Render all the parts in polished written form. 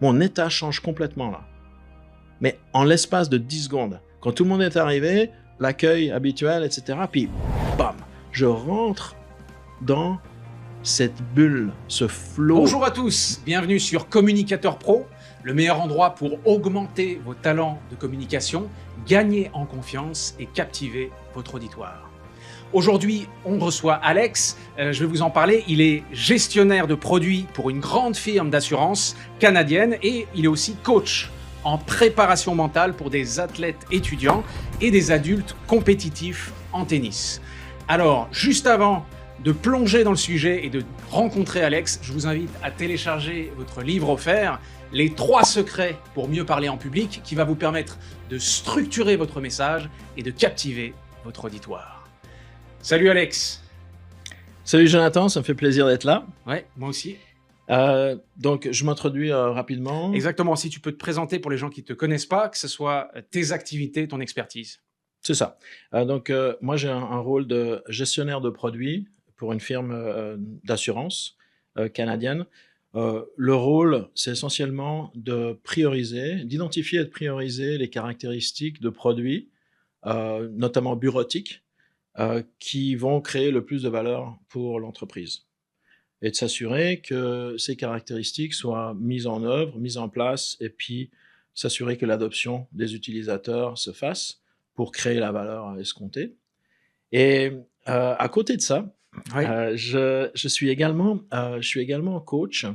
mon état change complètement là. Mais en l'espace de 10 secondes, quand tout le monde est arrivé, l'accueil habituel, etc., puis bam, je rentre dans cette bulle, ce flow. Bonjour à tous, bienvenue sur Communicateur Pro, le meilleur endroit pour augmenter vos talents de communication, gagner en confiance et captiver votre auditoire. Aujourd'hui, on reçoit Alex, je vais vous en parler, il est gestionnaire de produits pour une grande firme d'assurance canadienne et il est aussi coach en préparation mentale pour des athlètes étudiants et des adultes compétitifs en tennis. Alors, juste avant de plonger dans le sujet et de rencontrer Alex, je vous invite à télécharger votre livre offert, Les 3 secrets pour mieux parler en public, qui va vous permettre de structurer votre message et de captiver votre auditoire. Salut Alex. Salut Jonathan, ça me fait plaisir d'être là. Ouais, moi aussi. Donc, je m'introduis rapidement. Exactement, si tu peux te présenter pour les gens qui ne te connaissent pas, que ce soit tes activités, ton expertise. C'est ça. Moi, j'ai un rôle de gestionnaire de produits pour une firme d'assurance canadienne. Le rôle, c'est essentiellement de prioriser, d'identifier et de prioriser les caractéristiques de produits, notamment bureautiques, qui vont créer le plus de valeur pour l'entreprise. Et de s'assurer que ces caractéristiques soient mises en œuvre, mises en place, et puis s'assurer que l'adoption des utilisateurs se fasse pour créer la valeur escomptée. Et à côté de ça, Oui. je suis également coach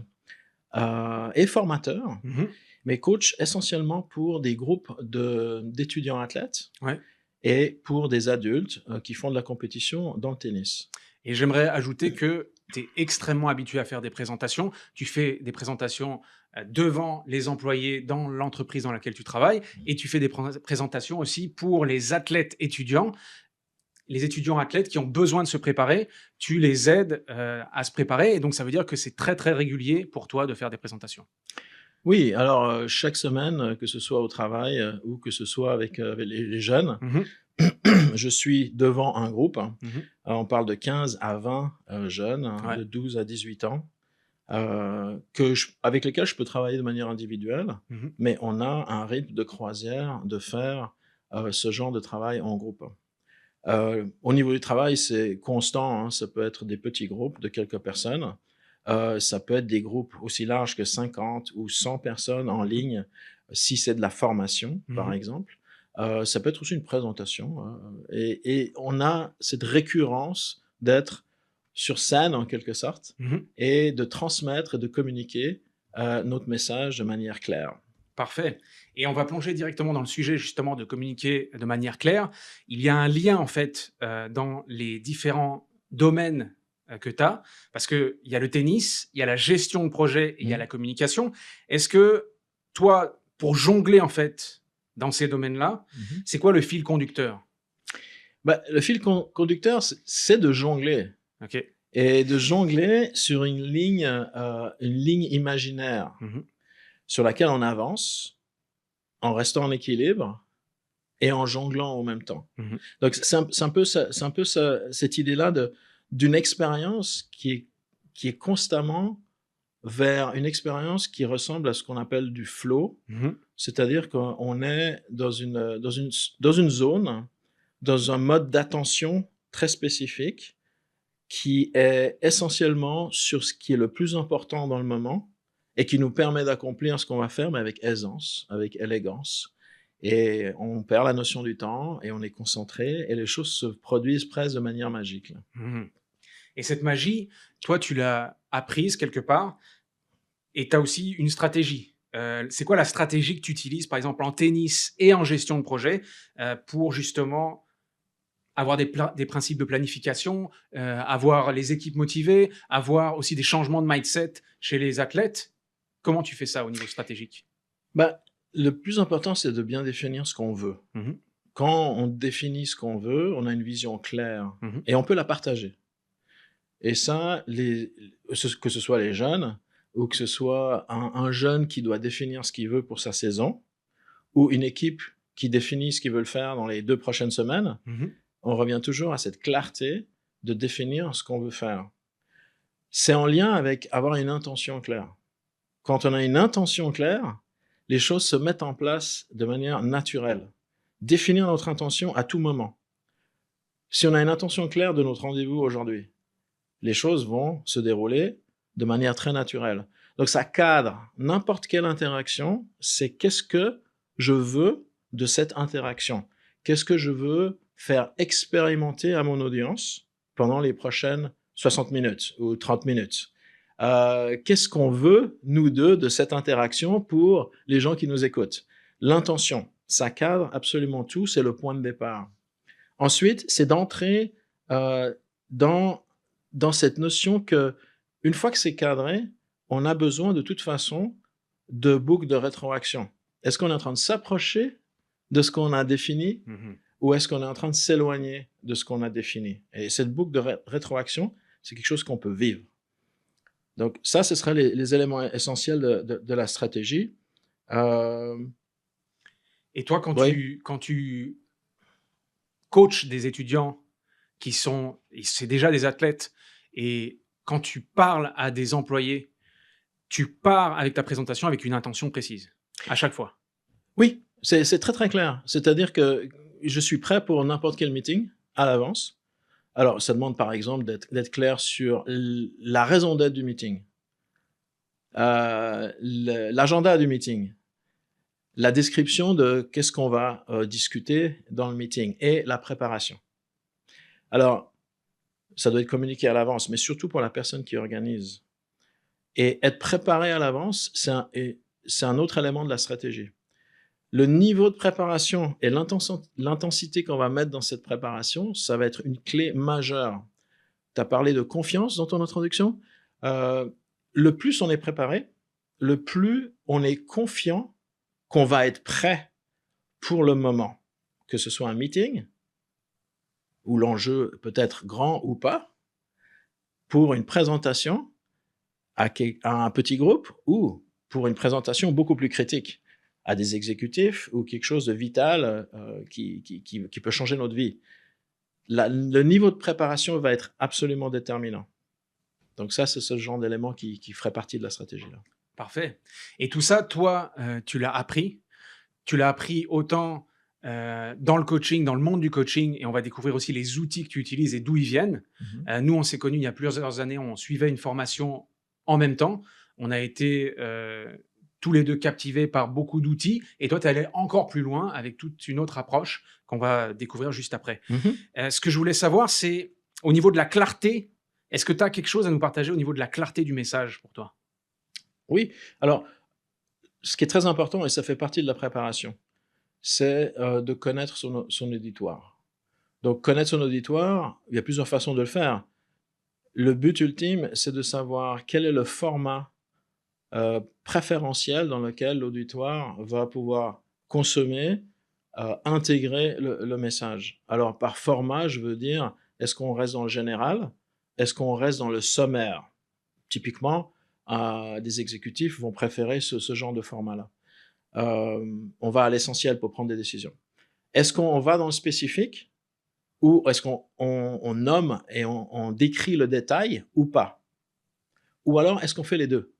et formateur, mais coach essentiellement pour des groupes d'étudiants athlètes et pour des adultes qui font de la compétition dans le tennis. Et j'aimerais ajouter que tu es extrêmement habitué à faire des présentations. Tu fais des présentations devant les employés dans l'entreprise dans laquelle tu travailles et tu fais des présentations aussi pour les athlètes étudiants. Les étudiants athlètes qui ont besoin de se préparer, tu les aides à se préparer. Et donc, ça veut dire que c'est très, très régulier pour toi de faire des présentations. Oui, alors chaque semaine, que ce soit au travail ou que ce soit avec les jeunes, je suis devant un groupe. On parle de 15 à 20 jeunes, de 12 à 18 ans, avec lesquels je peux travailler de manière individuelle, mais on a un rythme de croisière de faire ce genre de travail en groupe. Au niveau du travail, c'est constant, ça peut être des petits groupes de quelques personnes, ça peut être des groupes aussi larges que 50 ou 100 personnes en ligne, si c'est de la formation, par exemple. Ça peut être aussi une présentation. Et on a cette récurrence d'être sur scène, en quelque sorte, et de transmettre et de communiquer notre message de manière claire. Parfait. Et on va plonger directement dans le sujet, justement, de communiquer de manière claire. Il y a un lien, en fait, dans les différents domaines que tu as, parce qu'il y a le tennis, il y a la gestion de projet et il y a la communication. Est-ce que toi, pour jongler, en fait, dans ces domaines-là, c'est quoi le fil conducteur? Le fil conducteur, c'est de jongler. OK. Et de jongler sur une ligne imaginaire sur laquelle on avance en restant en équilibre et en jonglant en même temps. Donc, c'est un peu cette idée-là d'une expérience qui est constamment vers une expérience qui ressemble à ce qu'on appelle du flow, c'est-à-dire qu'on est dans une zone, dans un mode d'attention très spécifique qui est essentiellement sur ce qui est le plus important dans le moment et qui nous permet d'accomplir ce qu'on va faire, mais avec aisance, avec élégance. Et on perd la notion du temps et on est concentré et les choses se produisent presque de manière magique. Et cette magie, toi, tu l'as apprise quelque part et tu as aussi une stratégie. C'est quoi la stratégie que tu utilises, par exemple, en tennis et en gestion de projet pour justement avoir des principes de planification, avoir les équipes motivées, avoir aussi des changements de mindset chez les athlètes? Comment tu fais ça au niveau stratégique? Le plus important, c'est de bien définir ce qu'on veut. Quand on définit ce qu'on veut, on a une vision claire et on peut la partager. Et ça, que ce soit les jeunes ou que ce soit un jeune qui doit définir ce qu'il veut pour sa saison ou une équipe qui définit ce qu'ils veulent faire dans les 2 prochaines semaines, on revient toujours à cette clarté de définir ce qu'on veut faire. C'est en lien avec avoir une intention claire. quand on a une intention claire, les choses se mettent en place de manière naturelle. Définir notre intention à tout moment. Si on a une intention claire de notre rendez-vous aujourd'hui, les choses vont se dérouler de manière très naturelle. Donc ça cadre n'importe quelle interaction, c'est qu'est-ce que je veux de cette interaction? Qu'est-ce que je veux faire expérimenter à mon audience pendant les prochaines 60 minutes ou 30 minutes? Qu'est-ce qu'on veut, nous deux, de cette interaction pour les gens qui nous écoutent? L'intention, ça cadre absolument tout, c'est le point de départ. Ensuite, c'est d'entrer dans cette notion que, une fois que c'est cadré, on a besoin de toute façon de boucles de rétroaction. Est-ce qu'on est en train de s'approcher de ce qu'on a défini ou est-ce qu'on est en train de s'éloigner de ce qu'on a défini? Et cette boucle de rétroaction, c'est quelque chose qu'on peut vivre. Donc ça, ce seraient les éléments essentiels de la stratégie. Et toi, quand tu coaches des étudiants c'est déjà des athlètes, et quand tu parles à des employés, tu pars avec ta présentation avec une intention précise, à chaque fois? Oui, c'est très très clair. C'est-à-dire que je suis prêt pour n'importe quel meeting à l'avance. Alors, ça demande par exemple d'être clair sur la raison d'être du meeting, l'agenda du meeting, la description de qu'est-ce qu'on va discuter dans le meeting et la préparation. Alors, ça doit être communiqué à l'avance, mais surtout pour la personne qui organise. Et être préparé à l'avance, c'est un autre élément de la stratégie. Le niveau de préparation et l'intensité qu'on va mettre dans cette préparation, ça va être une clé majeure. Tu as parlé de confiance dans ton introduction. Le plus on est préparé, le plus on est confiant qu'on va être prêt pour le moment. Que ce soit un meeting, où l'enjeu peut être grand ou pas, pour une présentation à un petit groupe ou pour une présentation beaucoup plus critique à des exécutifs ou quelque chose de vital qui peut changer notre vie. Le niveau de préparation va être absolument déterminant. Donc ça, c'est ce genre d'élément qui ferait partie de la stratégie là. Parfait. Et tout ça, toi, tu l'as appris. Tu l'as appris autant dans le coaching, dans le monde du coaching, et on va découvrir aussi les outils que tu utilises et d'où ils viennent. Nous, on s'est connus il y a plusieurs années, on suivait une formation en même temps. On a été tous les deux captivés par beaucoup d'outils, et toi, tu es allé encore plus loin avec toute une autre approche qu'on va découvrir juste après. Ce que je voulais savoir, c'est au niveau de la clarté, est-ce que tu as quelque chose à nous partager au niveau de la clarté du message pour toi? Oui, alors, ce qui est très important, et ça fait partie de la préparation, c'est de connaître son auditoire. Donc, connaître son auditoire, il y a plusieurs façons de le faire. Le but ultime, c'est de savoir quel est le format préférentiel dans lequel l'auditoire va pouvoir consommer, intégrer le message. Alors, par format, je veux dire, est-ce qu'on reste dans le général? Est-ce qu'on reste dans le sommaire? Typiquement, des exécutifs vont préférer ce genre de format-là. On va à l'essentiel pour prendre des décisions. Est-ce qu'on va dans le spécifique ou est-ce qu'on nomme et on décrit le détail ou pas? Ou alors, est-ce qu'on fait les deux?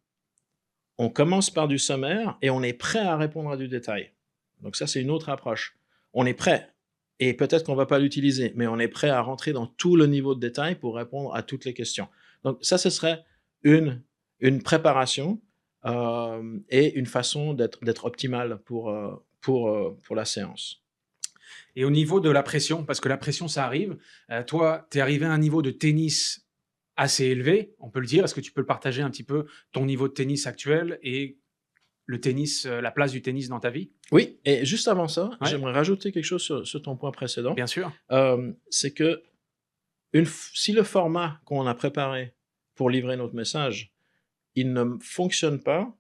On commence par du sommaire et on est prêt à répondre à du détail. Donc ça, c'est une autre approche. On est prêt, et peut-être qu'on ne va pas l'utiliser, mais on est prêt à rentrer dans tout le niveau de détail pour répondre à toutes les questions. Donc ça, ce serait une préparation et une façon d'être optimale pour la séance. Et au niveau de la pression, parce que la pression, ça arrive, toi, tu es arrivé à un niveau de tennis assez élevé, on peut le dire. Est-ce que tu peux le partager un petit peu, ton niveau de tennis actuel et le tennis, la place du tennis dans ta vie? Oui, et juste avant ça, j'aimerais rajouter quelque chose sur ton point précédent. Bien sûr. C'est que si le format qu'on a préparé pour livrer notre message, il ne fonctionne pas,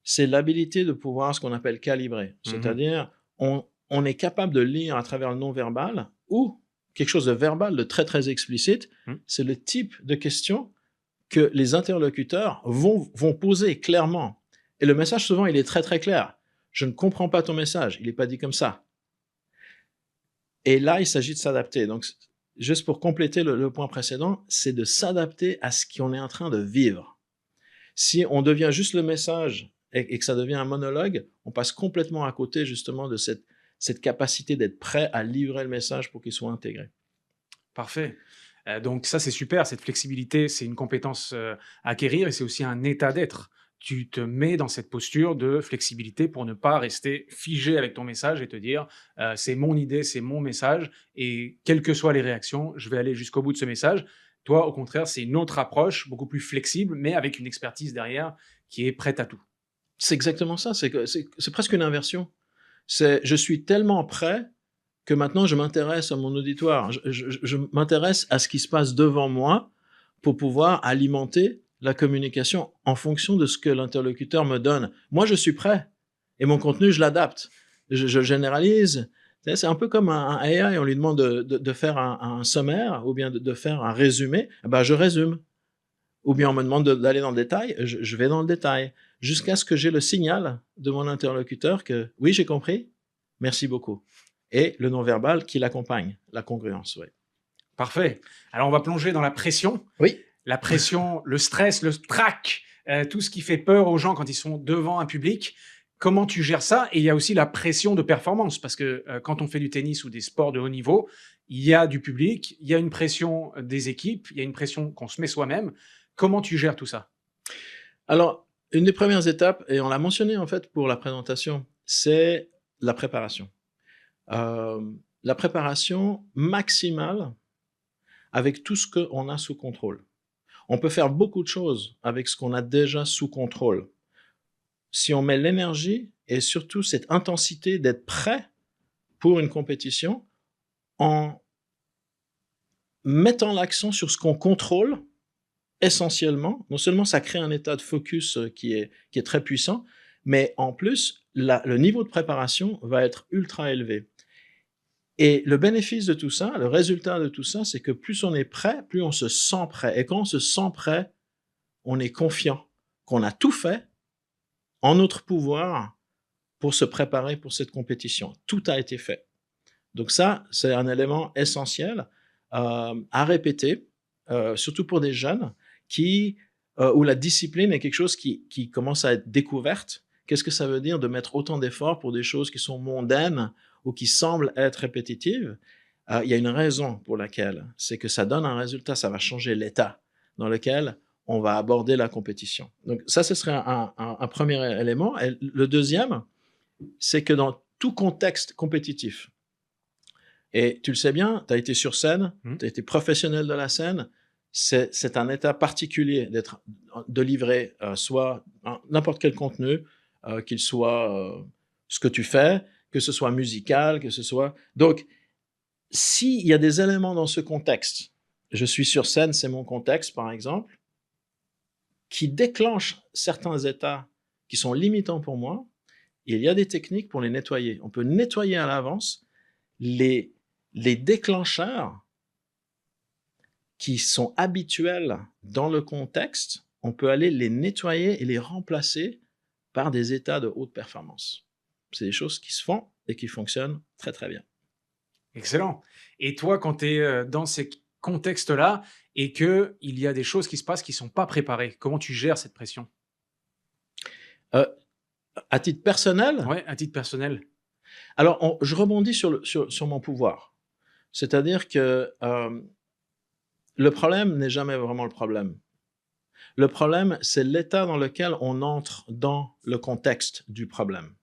c'est l'habilité de pouvoir ce qu'on appelle calibrer. C'est-à-dire, on est capable de lire à travers le non-verbal ou quelque chose de verbal, de très, très explicite. C'est le type de question que les interlocuteurs vont poser clairement. Et le message, souvent, il est très, très clair. Je ne comprends pas ton message. Il n'est pas dit comme ça. Et là, il s'agit de s'adapter. Donc, juste pour compléter le point précédent, c'est de s'adapter à ce qu'on est en train de vivre. Si on devient juste le message et que ça devient un monologue, on passe complètement à côté justement de cette capacité d'être prêt à livrer le message pour qu'il soit intégré. Parfait. Donc ça, c'est super. Cette flexibilité, c'est une compétence à acquérir et c'est aussi un état d'être. Tu te mets dans cette posture de flexibilité pour ne pas rester figé avec ton message et te dire c'est mon idée, c'est mon message et quelles que soient les réactions, je vais aller jusqu'au bout de ce message. Toi, au contraire, c'est une autre approche, beaucoup plus flexible, mais avec une expertise derrière qui est prête à tout. C'est exactement ça. C'est presque une inversion. Je suis tellement prêt que maintenant je m'intéresse à mon auditoire. Je m'intéresse à ce qui se passe devant moi pour pouvoir alimenter la communication en fonction de ce que l'interlocuteur me donne. Moi, je suis prêt et mon contenu, je l'adapte. Je généralise. C'est un peu comme un AI, on lui demande de faire un sommaire ou bien de faire un résumé. Ben, je résume. Ou bien on me demande d'aller dans le détail, je vais dans le détail, jusqu'à ce que j'ai le signal de mon interlocuteur que oui, j'ai compris, merci beaucoup. Et le non-verbal qui l'accompagne, la congruence, oui. Parfait. Alors, on va plonger dans la pression. Oui. La pression, le stress, le trac, tout ce qui fait peur aux gens quand ils sont devant un public. Comment tu gères ça? Et il y a aussi la pression de performance, parce que quand on fait du tennis ou des sports de haut niveau, il y a du public, il y a une pression des équipes, il y a une pression qu'on se met soi-même. Comment tu gères tout ça? Alors, une des premières étapes, et on l'a mentionné en fait pour la présentation, c'est la préparation. La préparation maximale avec tout ce qu'on a sous contrôle. On peut faire beaucoup de choses avec ce qu'on a déjà sous contrôle. Si on met l'énergie et surtout cette intensité d'être prêt pour une compétition en mettant l'accent sur ce qu'on contrôle essentiellement, non seulement ça crée un état de focus qui est très puissant, mais en plus, le niveau de préparation va être ultra élevé. Et le bénéfice de tout ça, le résultat de tout ça, c'est que plus on est prêt, plus on se sent prêt. Et quand on se sent prêt, on est confiant qu'on a tout fait en notre pouvoir pour se préparer pour cette compétition. Tout a été fait. Donc ça, c'est un élément essentiel à répéter, surtout pour des jeunes où la discipline est quelque chose qui commence à être découverte. Qu'est-ce que ça veut dire de mettre autant d'efforts pour des choses qui sont mondaines ou qui semblent être répétitives? Il y a une raison pour laquelle, c'est que ça donne un résultat, ça va changer l'état dans lequel on va aborder la compétition. Donc ça, ce serait un premier élément. Et le deuxième, c'est que dans tout contexte compétitif, et tu le sais bien, tu as été sur scène, tu as été professionnel de la scène, c'est un état particulier de livrer soit n'importe quel contenu, qu'il soit ce que tu fais, que ce soit musical, que ce soit... Donc, s'il y a des éléments dans ce contexte, je suis sur scène, c'est mon contexte par exemple, qui déclenchent certains états qui sont limitants pour moi, il y a des techniques pour les nettoyer. On peut nettoyer à l'avance les déclencheurs qui sont habituels dans le contexte, on peut aller les nettoyer et les remplacer par des états de haute performance. C'est des choses qui se font et qui fonctionnent très, très bien. Excellent. Et toi, quand tu es dans ces contextes-là et qu'il y a des choses qui se passent qui ne sont pas préparées, comment tu gères cette pression? À titre personnel? Oui, à titre personnel. Alors, je rebondis sur mon pouvoir. C'est-à-dire que le problème n'est jamais vraiment le problème. Le problème, c'est l'état dans lequel on entre dans le contexte du problème.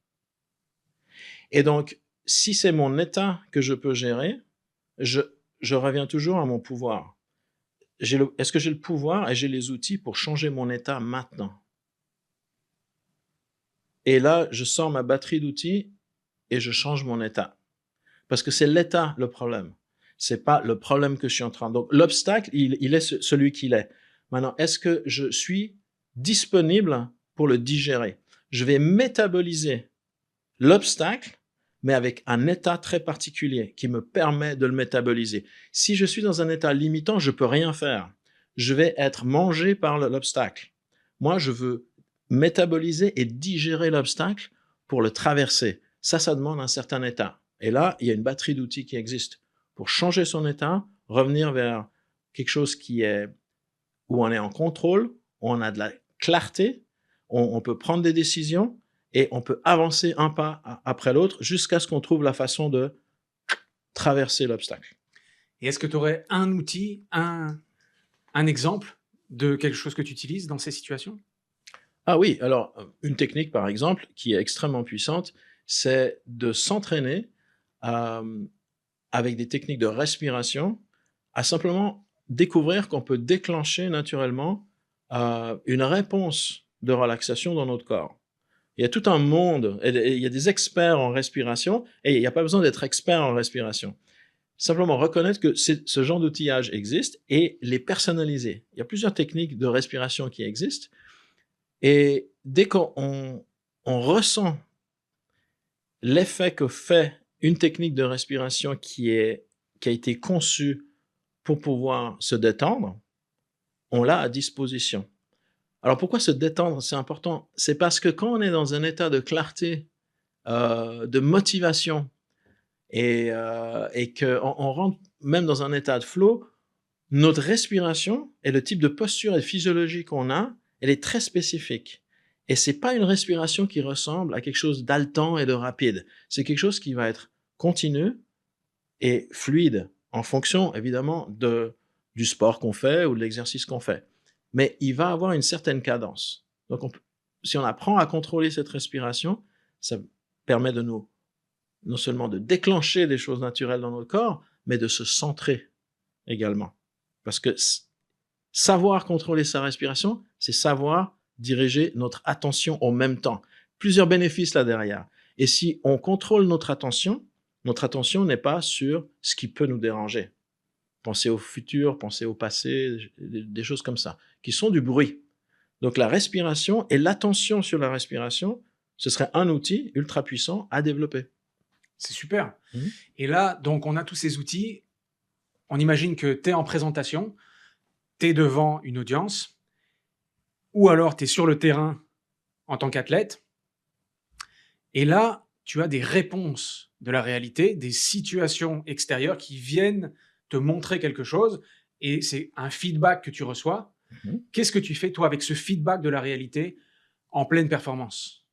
Et donc, si c'est mon état que je peux gérer, je reviens toujours à mon pouvoir. Est-ce que j'ai le pouvoir et j'ai les outils pour changer mon état maintenant? Et là, je sors ma batterie d'outils et je change mon état. Parce que c'est l'état le problème. C'est pas le problème que je suis en train... Donc, l'obstacle, il est celui qu'il est. Maintenant, est-ce que je suis disponible pour le digérer? Je vais métaboliser l'obstacle, mais avec un état très particulier qui me permet de le métaboliser. Si je suis dans un état limitant, je peux rien faire. Je vais être mangé par l'obstacle. Moi, je veux métaboliser et digérer l'obstacle pour le traverser. Ça demande un certain état. Et là, il y a une batterie d'outils qui existe pour changer son état, revenir vers quelque chose où on est en contrôle, où on a de la clarté, on peut prendre des décisions et on peut avancer un pas après l'autre jusqu'à ce qu'on trouve la façon de traverser l'obstacle. Et est-ce que tu aurais un outil, un exemple de quelque chose que tu utilises dans ces situations? Ah oui, alors une technique par exemple qui est extrêmement puissante, c'est de s'entraîner avec des techniques de respiration à simplement découvrir qu'on peut déclencher naturellement une réponse de relaxation dans notre corps. Il y a tout un monde, et il y a des experts en respiration, et il n'y a pas besoin d'être expert en respiration. Simplement reconnaître que ce genre d'outillage existe et les personnaliser. Il y a plusieurs techniques de respiration qui existent, et dès qu'on ressent l'effet que fait une technique de respiration qui a été conçue pour pouvoir se détendre, on l'a à disposition. Alors pourquoi se détendre, c'est important? C'est parce que quand on est dans un état de clarté, de motivation, et qu'on rentre même dans un état de flow, notre respiration et le type de posture et physiologique qu'on a, elle est très spécifique. Et c'est pas une respiration qui ressemble à quelque chose d'haletant et de rapide. C'est quelque chose qui va être continu et fluide en fonction, évidemment, du sport qu'on fait ou de l'exercice qu'on fait. Mais il va avoir une certaine cadence. Donc, si on apprend à contrôler cette respiration, ça permet de nous, non seulement de déclencher des choses naturelles dans notre corps, mais de se centrer également. Parce que savoir contrôler sa respiration, c'est savoir diriger notre attention en même temps. Plusieurs bénéfices là derrière. Et si on contrôle notre attention n'est pas sur ce qui peut nous déranger. Penser au futur, penser au passé, des choses comme ça, qui sont du bruit. Donc la respiration et l'attention sur la respiration, ce serait un outil ultra puissant à développer. C'est super. Et là, donc, on a tous ces outils. On imagine que tu es en présentation, tu es devant une audience, ou alors tu es sur le terrain en tant qu'athlète. Et là, tu as des réponses de la réalité, des situations extérieures qui viennent te montrer quelque chose, et c'est un feedback que tu reçois. Qu'est-ce que tu fais, toi, avec ce feedback de la réalité en pleine performance?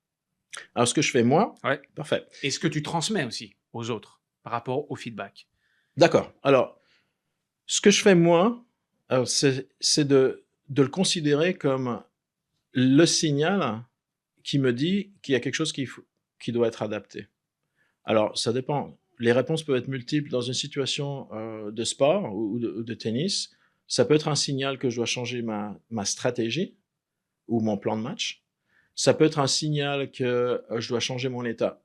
Alors, ce que je fais moi, ouais. Parfait. Et ce que tu transmets aussi aux autres par rapport au feedback. D'accord. Alors, ce que je fais moi, c'est de le considérer comme le signal qui me dit qu'il y a quelque chose qui doit être adapté. Alors, ça dépend. Les réponses peuvent être multiples dans une situation de sport ou de tennis. Ça peut être un signal que je dois changer ma stratégie ou mon plan de match. Ça peut être un signal que je dois changer mon état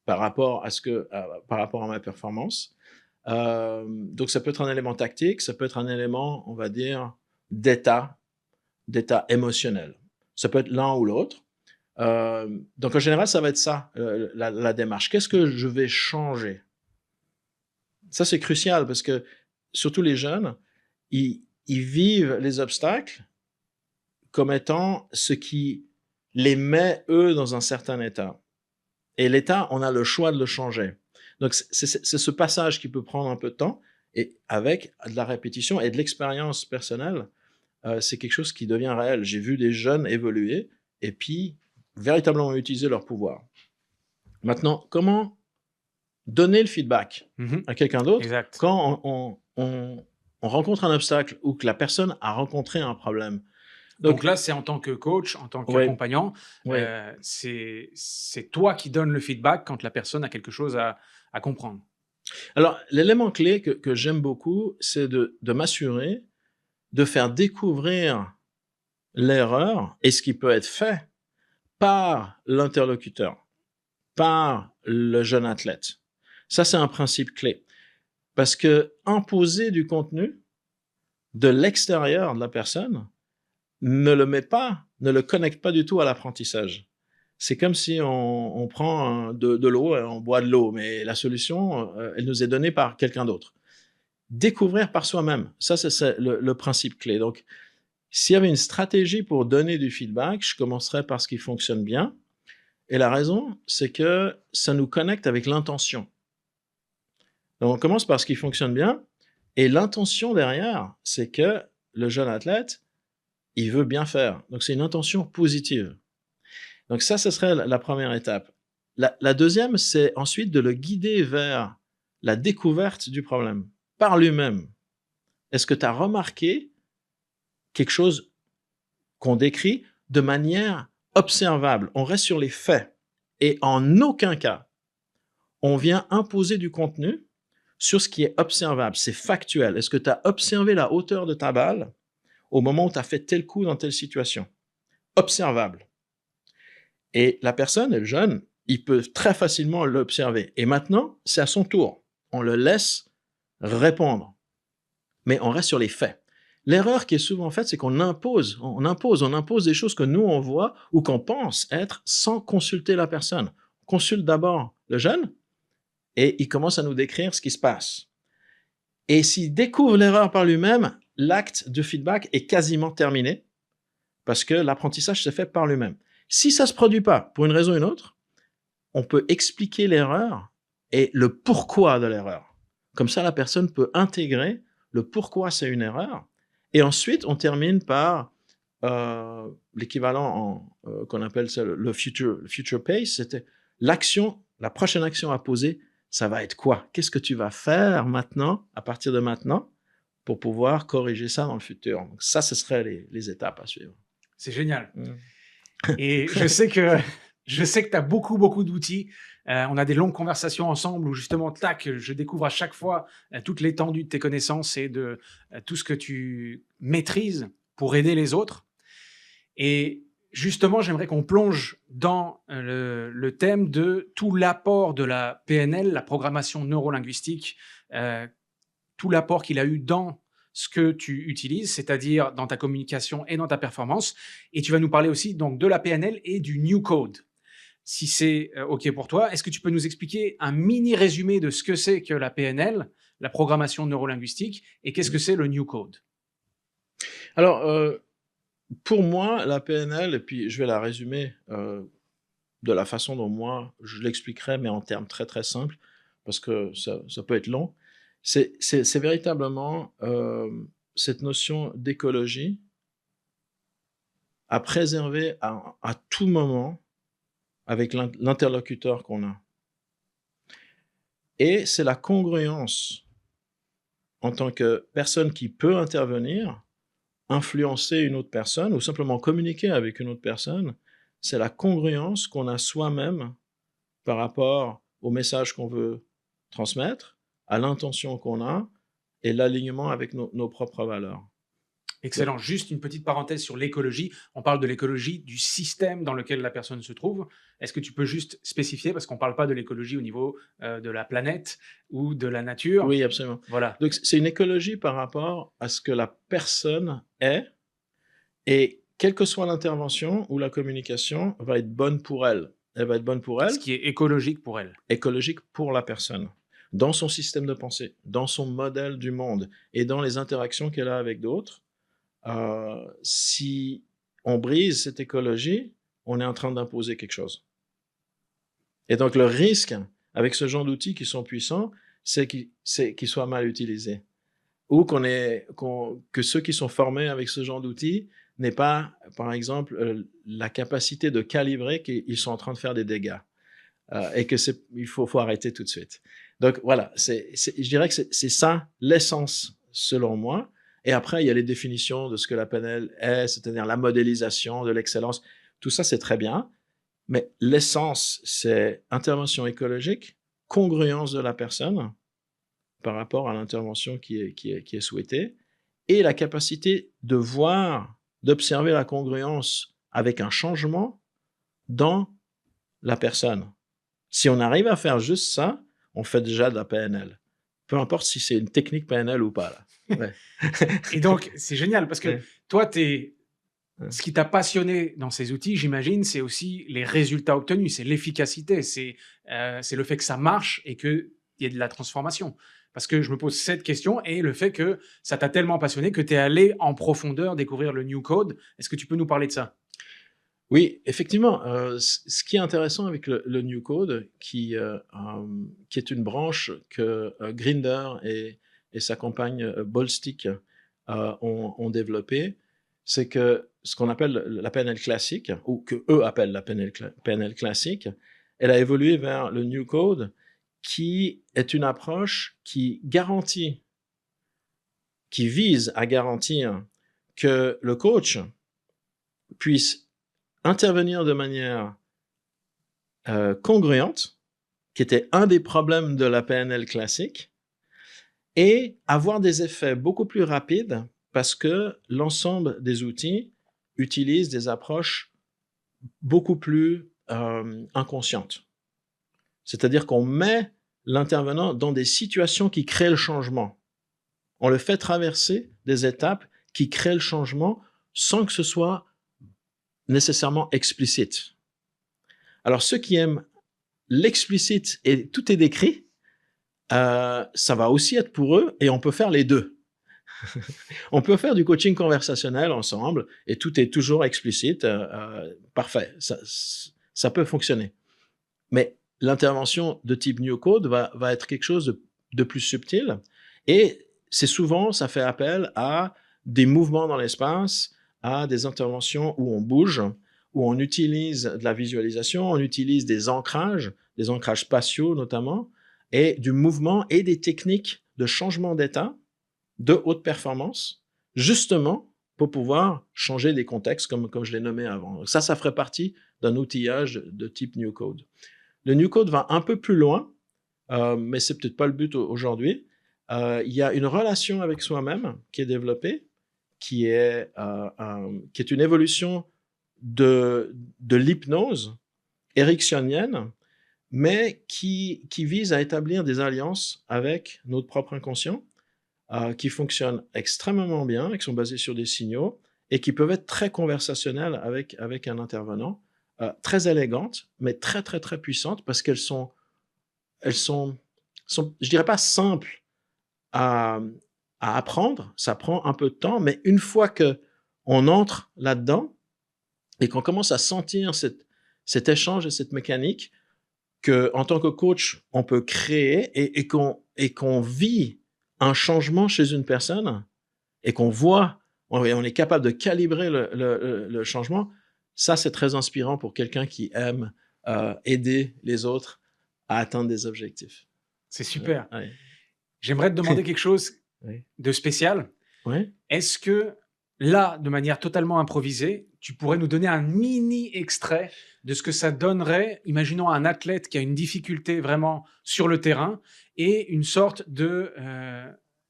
par rapport à ma performance. Donc, ça peut être un élément tactique, ça peut être un élément, on va dire, d'état émotionnel. Ça peut être l'un ou l'autre. Donc, en général, ça va être ça, la démarche. Qu'est-ce que je vais changer? Ça, c'est crucial parce que, surtout les jeunes, ils vivent les obstacles comme étant ce qui les met, eux, dans un certain état. Et l'état, on a le choix de le changer. Donc, c'est ce passage qui peut prendre un peu de temps, et avec de la répétition et de l'expérience personnelle, c'est quelque chose qui devient réel. J'ai vu des jeunes évoluer et puis véritablement utiliser leur pouvoir. Maintenant, comment donner le feedback à quelqu'un d'autre quand on rencontre un obstacle ou que la personne a rencontré un problème? Donc là, c'est en tant que coach, en tant qu'accompagnant, c'est toi qui donnes le feedback quand la personne a quelque chose à comprendre. Alors, l'élément clé que j'aime beaucoup, c'est de m'assurer de faire découvrir l'erreur et ce qui peut être fait par l'interlocuteur, par le jeune athlète. Ça, c'est un principe clé. Parce que imposer du contenu de l'extérieur de la personne ne le connecte pas du tout à l'apprentissage. C'est comme si on prend de l'eau et on boit de l'eau, mais la solution, elle nous est donnée par quelqu'un d'autre. Découvrir par soi-même, ça, c'est le principe clé. Donc, s'il y avait une stratégie pour donner du feedback, je commencerais par ce qui fonctionne bien. Et la raison, c'est que ça nous connecte avec l'intention. Donc, on commence par ce qui fonctionne bien. Et l'intention derrière, c'est que le jeune athlète, il veut bien faire. Donc, c'est une intention positive. Donc ça, ce serait la première étape. La deuxième, c'est ensuite de le guider vers la découverte du problème par lui-même. Est-ce que tu as remarqué quelque chose qu'on décrit de manière observable? On reste sur les faits. Et en aucun cas, on vient imposer du contenu sur ce qui est observable. C'est factuel. Est-ce que tu as observé la hauteur de ta balle au moment où tu as fait tel coup dans telle situation? Observable. Et la personne, le jeune, il peut très facilement l'observer. Et maintenant, c'est à son tour. On le laisse répondre. Mais on reste sur les faits. L'erreur qui est souvent faite, c'est qu'on impose des choses que nous, on voit ou qu'on pense être sans consulter la personne. On consulte d'abord le jeune et il commence à nous décrire ce qui se passe. Et s'il découvre l'erreur par lui-même, l'acte de feedback est quasiment terminé parce que l'apprentissage se fait par lui-même. Si ça ne se produit pas, pour une raison ou une autre, on peut expliquer l'erreur et le pourquoi de l'erreur. Comme ça, la personne peut intégrer le pourquoi c'est une erreur. Et ensuite, on termine par l'équivalent qu'on appelle ça le future pace. C'était l'action, la prochaine action à poser, ça va être quoi? Qu'est-ce que tu vas faire maintenant, à partir de maintenant, pour pouvoir corriger ça dans le futur? Donc ça, ce seraient les étapes à suivre. C'est génial. Et je sais que tu as beaucoup d'outils. On a des longues conversations ensemble où justement, tac, je découvre à chaque fois toute l'étendue de tes connaissances et de tout ce que tu maîtrises pour aider les autres. Et justement, j'aimerais qu'on plonge dans le thème de tout l'apport de la PNL, la programmation neurolinguistique, tout l'apport qu'il a eu dans ce que tu utilises, c'est-à-dire dans ta communication et dans ta performance. Et tu vas nous parler aussi donc de la PNL et du New Code. Si c'est OK pour toi, est-ce que tu peux nous expliquer un mini résumé de ce que c'est que la PNL, la programmation neurolinguistique, et qu'est-ce que c'est le New Code? Alors, pour moi, la PNL, et puis je vais la résumer de la façon dont moi je l'expliquerai, mais en termes très très simples, parce que ça peut être long, c'est véritablement cette notion d'écologie à préserver à tout moment avec l'interlocuteur qu'on a. Et c'est la congruence en tant que personne qui peut intervenir, influencer une autre personne ou simplement communiquer avec une autre personne, c'est la congruence qu'on a soi-même par rapport au message qu'on veut transmettre, à l'intention qu'on a et l'alignement avec nos propres valeurs. Excellent. Juste une petite parenthèse sur l'écologie. On parle de l'écologie du système dans lequel la personne se trouve. Est-ce que tu peux juste spécifier, parce qu'on ne parle pas de l'écologie au niveau de la planète ou de la nature? Oui, absolument. Voilà. Donc, c'est une écologie par rapport à ce que la personne est, et quelle que soit l'intervention ou la communication, va être bonne pour elle. Elle va être bonne pour elle. Ce qui est écologique pour elle. Écologique pour la personne, dans son système de pensée, dans son modèle du monde et dans les interactions qu'elle a avec d'autres. Si on brise cette écologie, on est en train d'imposer quelque chose. Et donc, le risque avec ce genre d'outils qui sont puissants, c'est qu'ils soient mal utilisés. Ou que ceux qui sont formés avec ce genre d'outils n'aient pas, par exemple, la capacité de calibrer qu'ils sont en train de faire des dégâts. Et qu'il faut arrêter tout de suite. Donc, voilà, je dirais que c'est ça l'essence, selon moi. Et après, il y a les définitions de ce que la PNL est, c'est-à-dire la modélisation de l'excellence. Tout ça, c'est très bien. Mais l'essence, c'est intervention écologique, congruence de la personne par rapport à l'intervention qui est souhaitée, et la capacité de voir, d'observer la congruence avec un changement dans la personne. Si on arrive à faire juste ça, on fait déjà de la PNL. Peu importe si c'est une technique PNL ou pas. Là. Ouais. Et donc, c'est génial parce que toi, ce qui t'a passionné dans ces outils, j'imagine, c'est aussi les résultats obtenus, c'est l'efficacité, c'est le fait que ça marche et qu'il y ait de la transformation. Parce que je me pose cette question et le fait que ça t'a tellement passionné que tu es allé en profondeur découvrir le New Code. Est-ce que tu peux nous parler de ça? Oui, effectivement. Ce qui est intéressant avec le New Code, qui est une branche que Grinder et sa compagne Ballstick ont développée, c'est que ce qu'on appelle la PNL classique, ou que eux appellent la PNL classique, elle a évolué vers le New Code, qui est une approche qui vise à garantir que le coach puisse intervenir de manière congruente, qui était un des problèmes de la PNL classique, et avoir des effets beaucoup plus rapides parce que l'ensemble des outils utilisent des approches beaucoup plus inconscientes. C'est-à-dire qu'on met l'intervenant dans des situations qui créent le changement. On le fait traverser des étapes qui créent le changement sans que ce soit nécessairement explicite. Alors, ceux qui aiment l'explicite et tout est décrit, ça va aussi être pour eux et on peut faire les deux. On peut faire du coaching conversationnel ensemble et tout est toujours explicite, parfait, ça peut fonctionner. Mais l'intervention de type New Code va être quelque chose de plus subtil et c'est souvent, ça fait appel à des mouvements dans l'espace, à des interventions où on bouge, où on utilise de la visualisation, on utilise des ancrages spatiaux notamment, et du mouvement et des techniques de changement d'état de haute performance, justement pour pouvoir changer des contextes comme je l'ai nommé avant. Donc ça ferait partie d'un outillage de type New Code. Le New Code va un peu plus loin, mais c'est peut-être pas le but aujourd'hui. Il y a une relation avec soi-même qui est développée, qui est une évolution de l'hypnose ericksonienne, mais qui vise à établir des alliances avec notre propre inconscient, qui fonctionnent extrêmement bien, qui sont basées sur des signaux, et qui peuvent être très conversationnelles avec un intervenant, très élégantes, mais très, très, très puissantes, parce qu'elles sont, je dirais pas simples à apprendre, ça prend un peu de temps, mais une fois qu'on entre là-dedans, et qu'on commence à sentir cet échange et cette mécanique, qu'en tant que coach, on peut créer et qu'on vit un changement chez une personne et qu'on voit, on est capable de calibrer le changement, ça, c'est très inspirant pour quelqu'un qui aime aider les autres à atteindre des objectifs. C'est super. Ouais. J'aimerais te demander quelque chose Oui. de spécial. Oui. Est-ce que là, de manière totalement improvisée, tu pourrais nous donner un mini extrait de ce que ça donnerait, imaginons un athlète qui a une difficulté vraiment sur le terrain et une sorte de,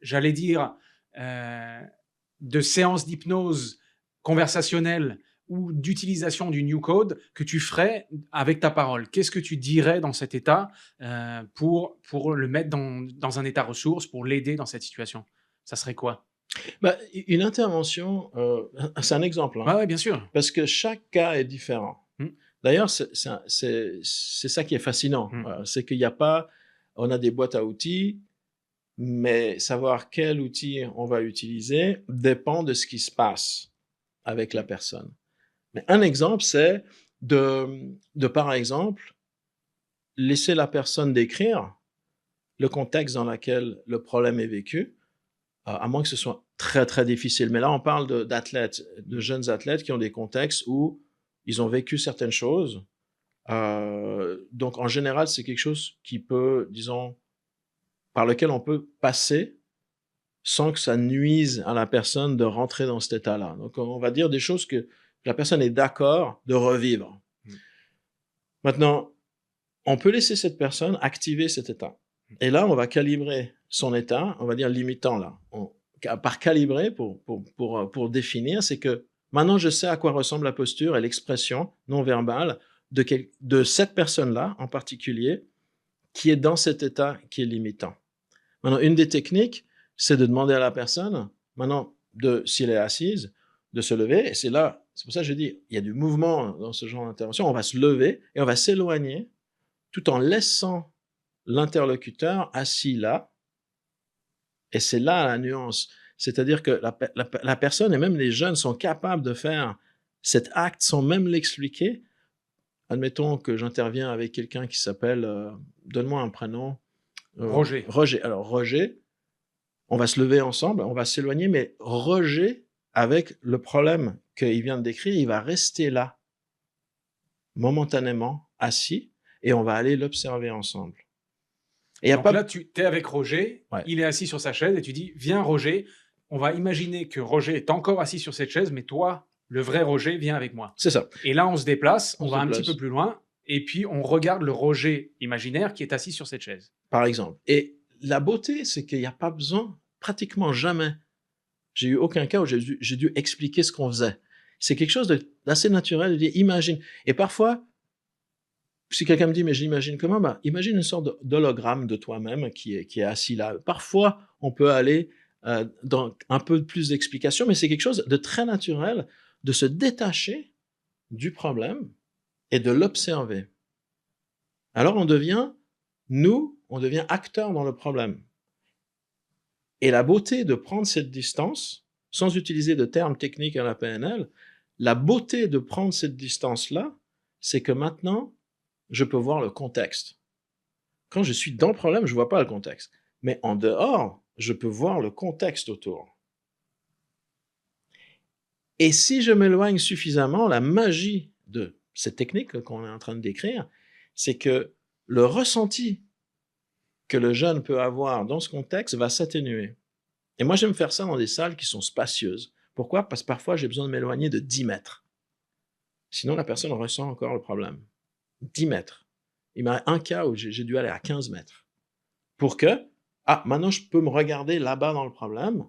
j'allais dire, de séance d'hypnose conversationnelle ou d'utilisation du New Code que tu ferais avec ta parole. Qu'est-ce que tu dirais dans cet état pour le mettre dans un état ressource, pour l'aider dans cette situation? Ça serait quoi? Une intervention, c'est un exemple. Ouais, bien sûr. Parce que chaque cas est différent. D'ailleurs, c'est ça qui est fascinant. C'est qu'il n'y a pas, on a des boîtes à outils, mais savoir quel outil on va utiliser dépend de ce qui se passe avec la personne. Mais un exemple, c'est de par exemple, laisser la personne décrire le contexte dans lequel le problème est vécu, à moins que ce soit très, très difficile. Mais là, on parle d'athlètes, de jeunes athlètes qui ont des contextes où ils ont vécu certaines choses. Donc, en général, c'est quelque chose qui peut, disons, par lequel on peut passer sans que ça nuise à la personne de rentrer dans cet état-là. Donc, on va dire des choses que la personne est d'accord de revivre. Maintenant, on peut laisser cette personne activer cet état. Et là, on va calibrer son état, on va dire limitant là. Par calibrer, pour définir, c'est que maintenant, je sais à quoi ressemble la posture et l'expression non verbale de cette personne-là en particulier qui est dans cet état qui est limitant. Maintenant, une des techniques, c'est de demander à la personne, maintenant, si elle est assise, de se lever. Et c'est pour ça que je dis, il y a du mouvement dans ce genre d'intervention. On va se lever et on va s'éloigner tout en laissant l'interlocuteur assis là. Et c'est là la nuance. C'est-à-dire que la personne et même les jeunes sont capables de faire cet acte sans même l'expliquer. Admettons que j'interviens avec quelqu'un qui s'appelle, donne-moi un prénom. Roger. Roger. Alors, Roger, on va se lever ensemble, on va s'éloigner, mais Roger avec le problème qu'il vient de décrire, il va rester là, momentanément, assis, et on va aller l'observer ensemble. Et donc là, tu es avec Roger, il est assis sur sa chaise, et tu dis, viens Roger, on va imaginer que Roger est encore assis sur cette chaise, mais toi, le vrai Roger, viens avec moi. C'est ça. Et là, on se déplace, on va un petit peu plus loin, et puis on regarde le Roger imaginaire qui est assis sur cette chaise. Par exemple. Et la beauté, c'est qu'il n'y a pas besoin, pratiquement jamais. J'ai eu aucun cas où j'ai dû expliquer ce qu'on faisait. C'est quelque chose d'assez naturel de dire imagine. Et parfois, si quelqu'un me dit mais j'imagine comment, bah, imagine une sorte d'hologramme de toi-même qui est assis là. Parfois, on peut aller dans un peu plus d'explication, mais c'est quelque chose de très naturel de se détacher du problème et de l'observer. Alors on devient acteur dans le problème. Et la beauté de prendre cette distance, sans utiliser de termes techniques à la PNL, la beauté de prendre cette distance-là, c'est que maintenant, je peux voir le contexte. Quand je suis dans le problème, je ne vois pas le contexte. Mais en dehors, je peux voir le contexte autour. Et si je m'éloigne suffisamment, la magie de cette technique qu'on est en train de décrire, c'est que le ressenti que le jeune peut avoir dans ce contexte va s'atténuer. Et moi, j'aime faire ça dans des salles qui sont spacieuses. Pourquoi? Parce que parfois, j'ai besoin de m'éloigner de 10 mètres. Sinon, la personne ressent encore le problème. 10 mètres. Il y a un cas où j'ai dû aller à 15 mètres. Pour que, maintenant, je peux me regarder là-bas dans le problème,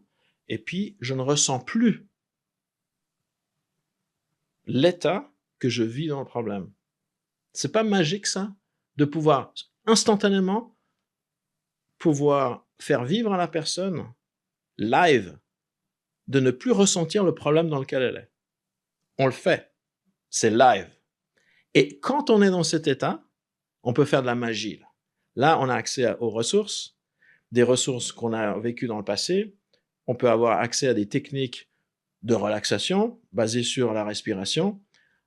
et puis je ne ressens plus l'état que je vis dans le problème. C'est pas magique, ça? De pouvoir instantanément faire vivre à la personne live, de ne plus ressentir le problème dans lequel elle est. On le fait. C'est live. Et quand on est dans cet état, on peut faire de la magie. Là, on a accès aux ressources, des ressources qu'on a vécues dans le passé. On peut avoir accès à des techniques de relaxation basées sur la respiration.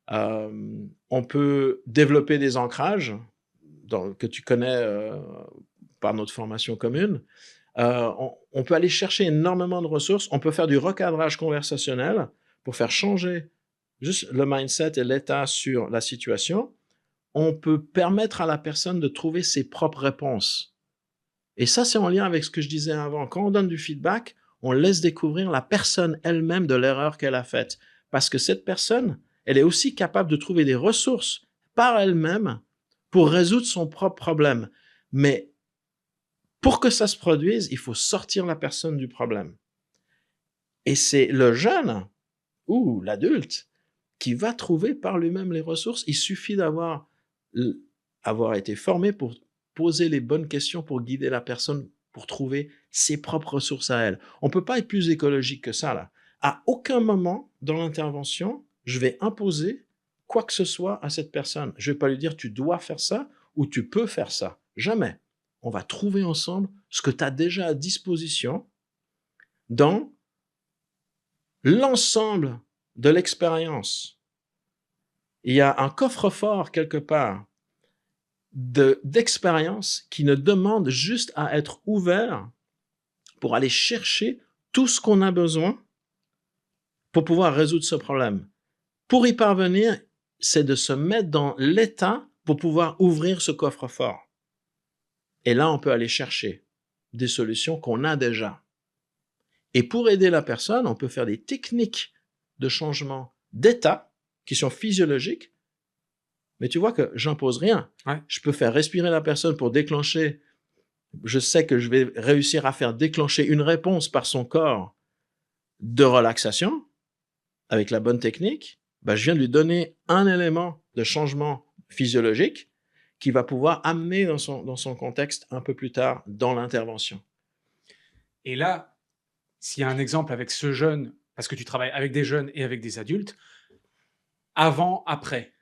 On peut développer des ancrages que tu connais par notre formation commune. On peut aller chercher énormément de ressources. On peut faire du recadrage conversationnel pour faire changer juste le mindset et l'état sur la situation. On peut permettre à la personne de trouver ses propres réponses. Et ça, c'est en lien avec ce que je disais avant. Quand on donne du feedback, on laisse découvrir la personne elle-même de l'erreur qu'elle a faite. Parce que cette personne, elle est aussi capable de trouver des ressources par elle-même pour résoudre son propre problème. Mais pour que ça se produise, il faut sortir la personne du problème. Et c'est le jeune ou l'adulte qui va trouver par lui-même les ressources. Il suffit d'avoir été formé pour poser les bonnes questions pour guider la personne pour trouver ses propres ressources à elle. On ne peut pas être plus écologique que ça, là. À aucun moment dans l'intervention, je vais imposer quoi que ce soit à cette personne. Je ne vais pas lui dire « tu dois faire ça » ou « tu peux faire ça ». Jamais. On va trouver ensemble ce que tu as déjà à disposition dans l'ensemble de l'expérience. Il y a un coffre-fort quelque part d'expérience qui ne demande juste à être ouvert pour aller chercher tout ce qu'on a besoin pour pouvoir résoudre ce problème. Pour y parvenir, c'est de se mettre dans l'état pour pouvoir ouvrir ce coffre-fort. Et là, on peut aller chercher des solutions qu'on a déjà. Et pour aider la personne, on peut faire des techniques de changement d'état qui sont physiologiques. Mais tu vois que j'impose rien. Ouais. Je peux faire respirer la personne pour déclencher. Je sais que je vais réussir à faire déclencher une réponse par son corps de relaxation avec la bonne technique. Je viens de lui donner un élément de changement physiologique qui va pouvoir amener dans son contexte un peu plus tard dans l'intervention. Et là, s'il y a un exemple avec ce jeune, parce que tu travailles avec des jeunes et avec des adultes, avant, après.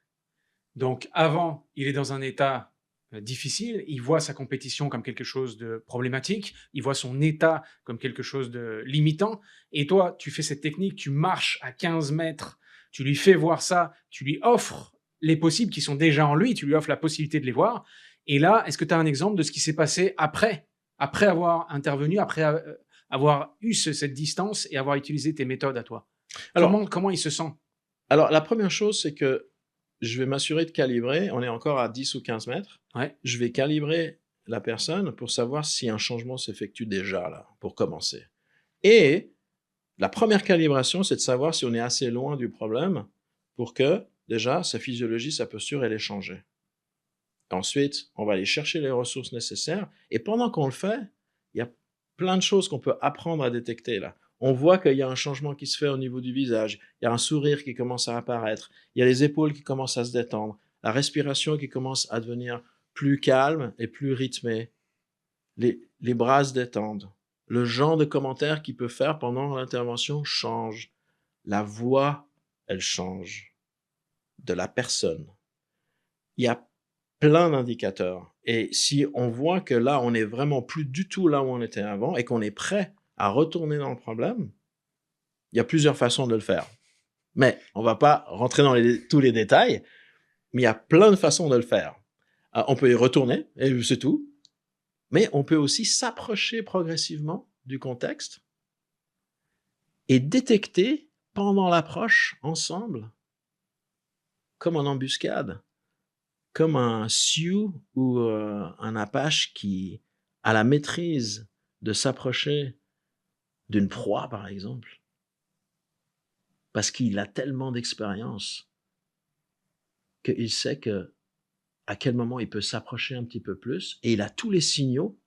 Donc avant, il est dans un état difficile, il voit sa compétition comme quelque chose de problématique, il voit son état comme quelque chose de limitant, et toi, tu fais cette technique, tu marches à 15 mètres, tu lui fais voir ça, tu lui offres les possibles qui sont déjà en lui, tu lui offres la possibilité de les voir, et là, est-ce que tu as un exemple de ce qui s'est passé après avoir intervenu, après avoir eu cette distance et avoir utilisé tes méthodes à toi? Comment il se sent? Alors, la première chose, c'est que je vais m'assurer de calibrer. On est encore à 10 ou 15 mètres. Ouais. Je vais calibrer la personne pour savoir si un changement s'effectue déjà, là, pour commencer. Et la première calibration, c'est de savoir si on est assez loin du problème pour que, déjà, sa physiologie, sa posture, elle est changée. Ensuite, on va aller chercher les ressources nécessaires. Et pendant qu'on le fait, il y a plein de choses qu'on peut apprendre à détecter là. On voit qu'il y a un changement qui se fait au niveau du visage. Il y a un sourire qui commence à apparaître. Il y a les épaules qui commencent à se détendre. La respiration qui commence à devenir plus calme et plus rythmée. Les bras se détendent. Le genre de commentaire qu'il peut faire pendant l'intervention change. La voix, elle change de la personne. Il y a plein d'indicateurs. Et si on voit que là, on n'est vraiment plus du tout là où on était avant et qu'on est prêt à retourner dans le problème, il y a plusieurs façons de le faire. Mais on ne va pas rentrer dans tous les détails, mais il y a plein de façons de le faire. On peut y retourner, et c'est tout. Mais on peut aussi s'approcher progressivement du contexte et détecter pendant l'approche ensemble, comme en embuscade, comme un Sioux ou un Apache qui a la maîtrise de s'approcher d'une proie, par exemple, parce qu'il a tellement d'expérience qu'il sait à quel moment il peut s'approcher un petit peu plus, et il a tous les signaux,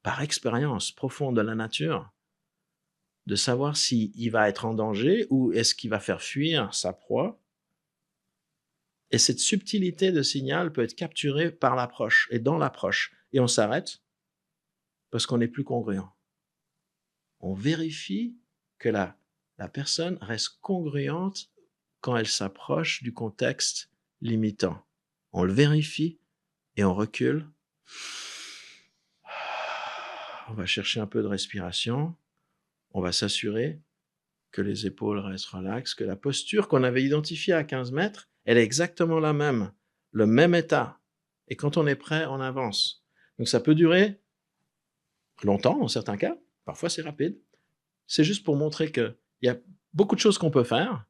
par expérience profonde de la nature, de savoir s'il va être en danger ou est-ce qu'il va faire fuir sa proie. Et cette subtilité de signal peut être capturée par l'approche et dans l'approche. Et on s'arrête parce qu'on n'est plus congruent. On vérifie que la personne reste congruente quand elle s'approche du contexte limitant. On le vérifie et on recule. On va chercher un peu de respiration. On va s'assurer que les épaules restent relaxes, que la posture qu'on avait identifiée à 15 mètres, elle est exactement la même, le même état. Et quand on est prêt, on avance. Donc ça peut durer longtemps dans certains cas, parfois c'est rapide. C'est juste pour montrer qu'il y a beaucoup de choses qu'on peut faire.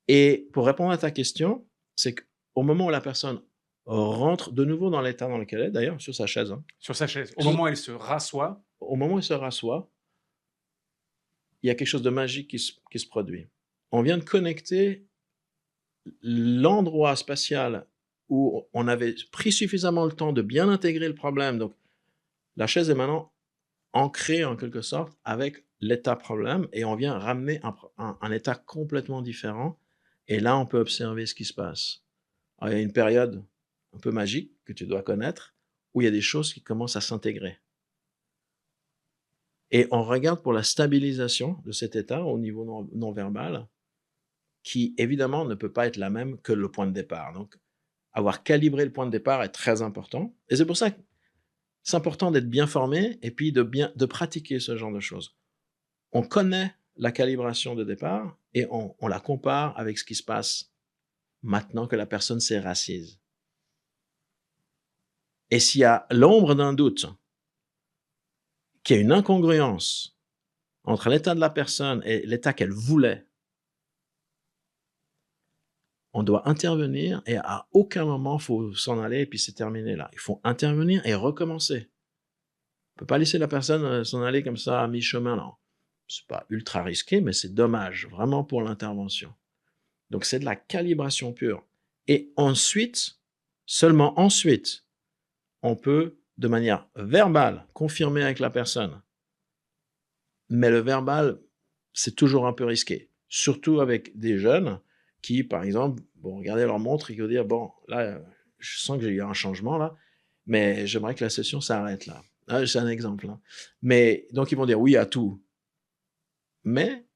Et pour répondre à ta question, c'est qu'au moment où la personne rentre de nouveau dans l'état dans lequel elle est, d'ailleurs, sur sa chaise. Sur sa chaise. Au moment où elle se rassoit. Au moment où elle se rassoit, il y a quelque chose de magique qui se produit. On vient de connecter l'endroit spatial où on avait pris suffisamment le temps de bien intégrer le problème. Donc, la chaise est maintenant ancrée en quelque sorte avec l'état problème et on vient ramener un état complètement différent. Et là, on peut observer ce qui se passe. Alors, il y a une période un peu magique que tu dois connaître où il y a des choses qui commencent à s'intégrer. Et on regarde pour la stabilisation de cet état au niveau non-verbal qui, évidemment, ne peut pas être la même que le point de départ. Donc, avoir calibré le point de départ est très important. Et c'est pour ça que c'est important d'être bien formé et puis de pratiquer ce genre de choses. On connaît la calibration de départ et on la compare avec ce qui se passe maintenant que la personne s'est rassise. Et s'il y a l'ombre d'un doute, qu'il y a une incongruence entre l'état de la personne et l'état qu'elle voulait, on doit intervenir et à aucun moment il faut s'en aller et puis c'est terminé là. Il faut intervenir et recommencer. On ne peut pas laisser la personne s'en aller comme ça à mi-chemin. Non, c'est pas ultra risqué, mais c'est dommage vraiment pour l'intervention. Donc c'est de la calibration pure. Et ensuite, seulement ensuite, on peut de manière verbale confirmer avec la personne. Mais le verbal, c'est toujours un peu risqué, surtout avec des jeunes qui, par exemple, vont regarder leur montre et vont dire, bon, là, je sens que j'ai eu un changement là, mais j'aimerais que la session s'arrête là. Ah, c'est un exemple. Hein. Mais donc, ils vont dire oui à tout. Mais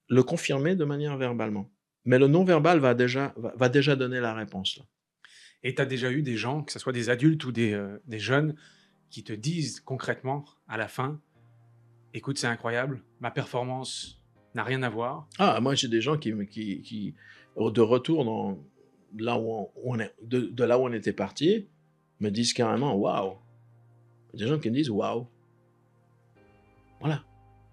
le confirmer de manière verbalement. Mais le non-verbal va déjà donner la réponse. Là. Et tu as déjà eu des gens, que ce soit des adultes ou des jeunes, qui te disent concrètement, à la fin, écoute, c'est incroyable, ma performance n'a rien à voir. Ah, moi, j'ai des gens qui de retour dans là où on est, de là où on était parti, me disent carrément waouh. Des gens qui me disent waouh. Voilà.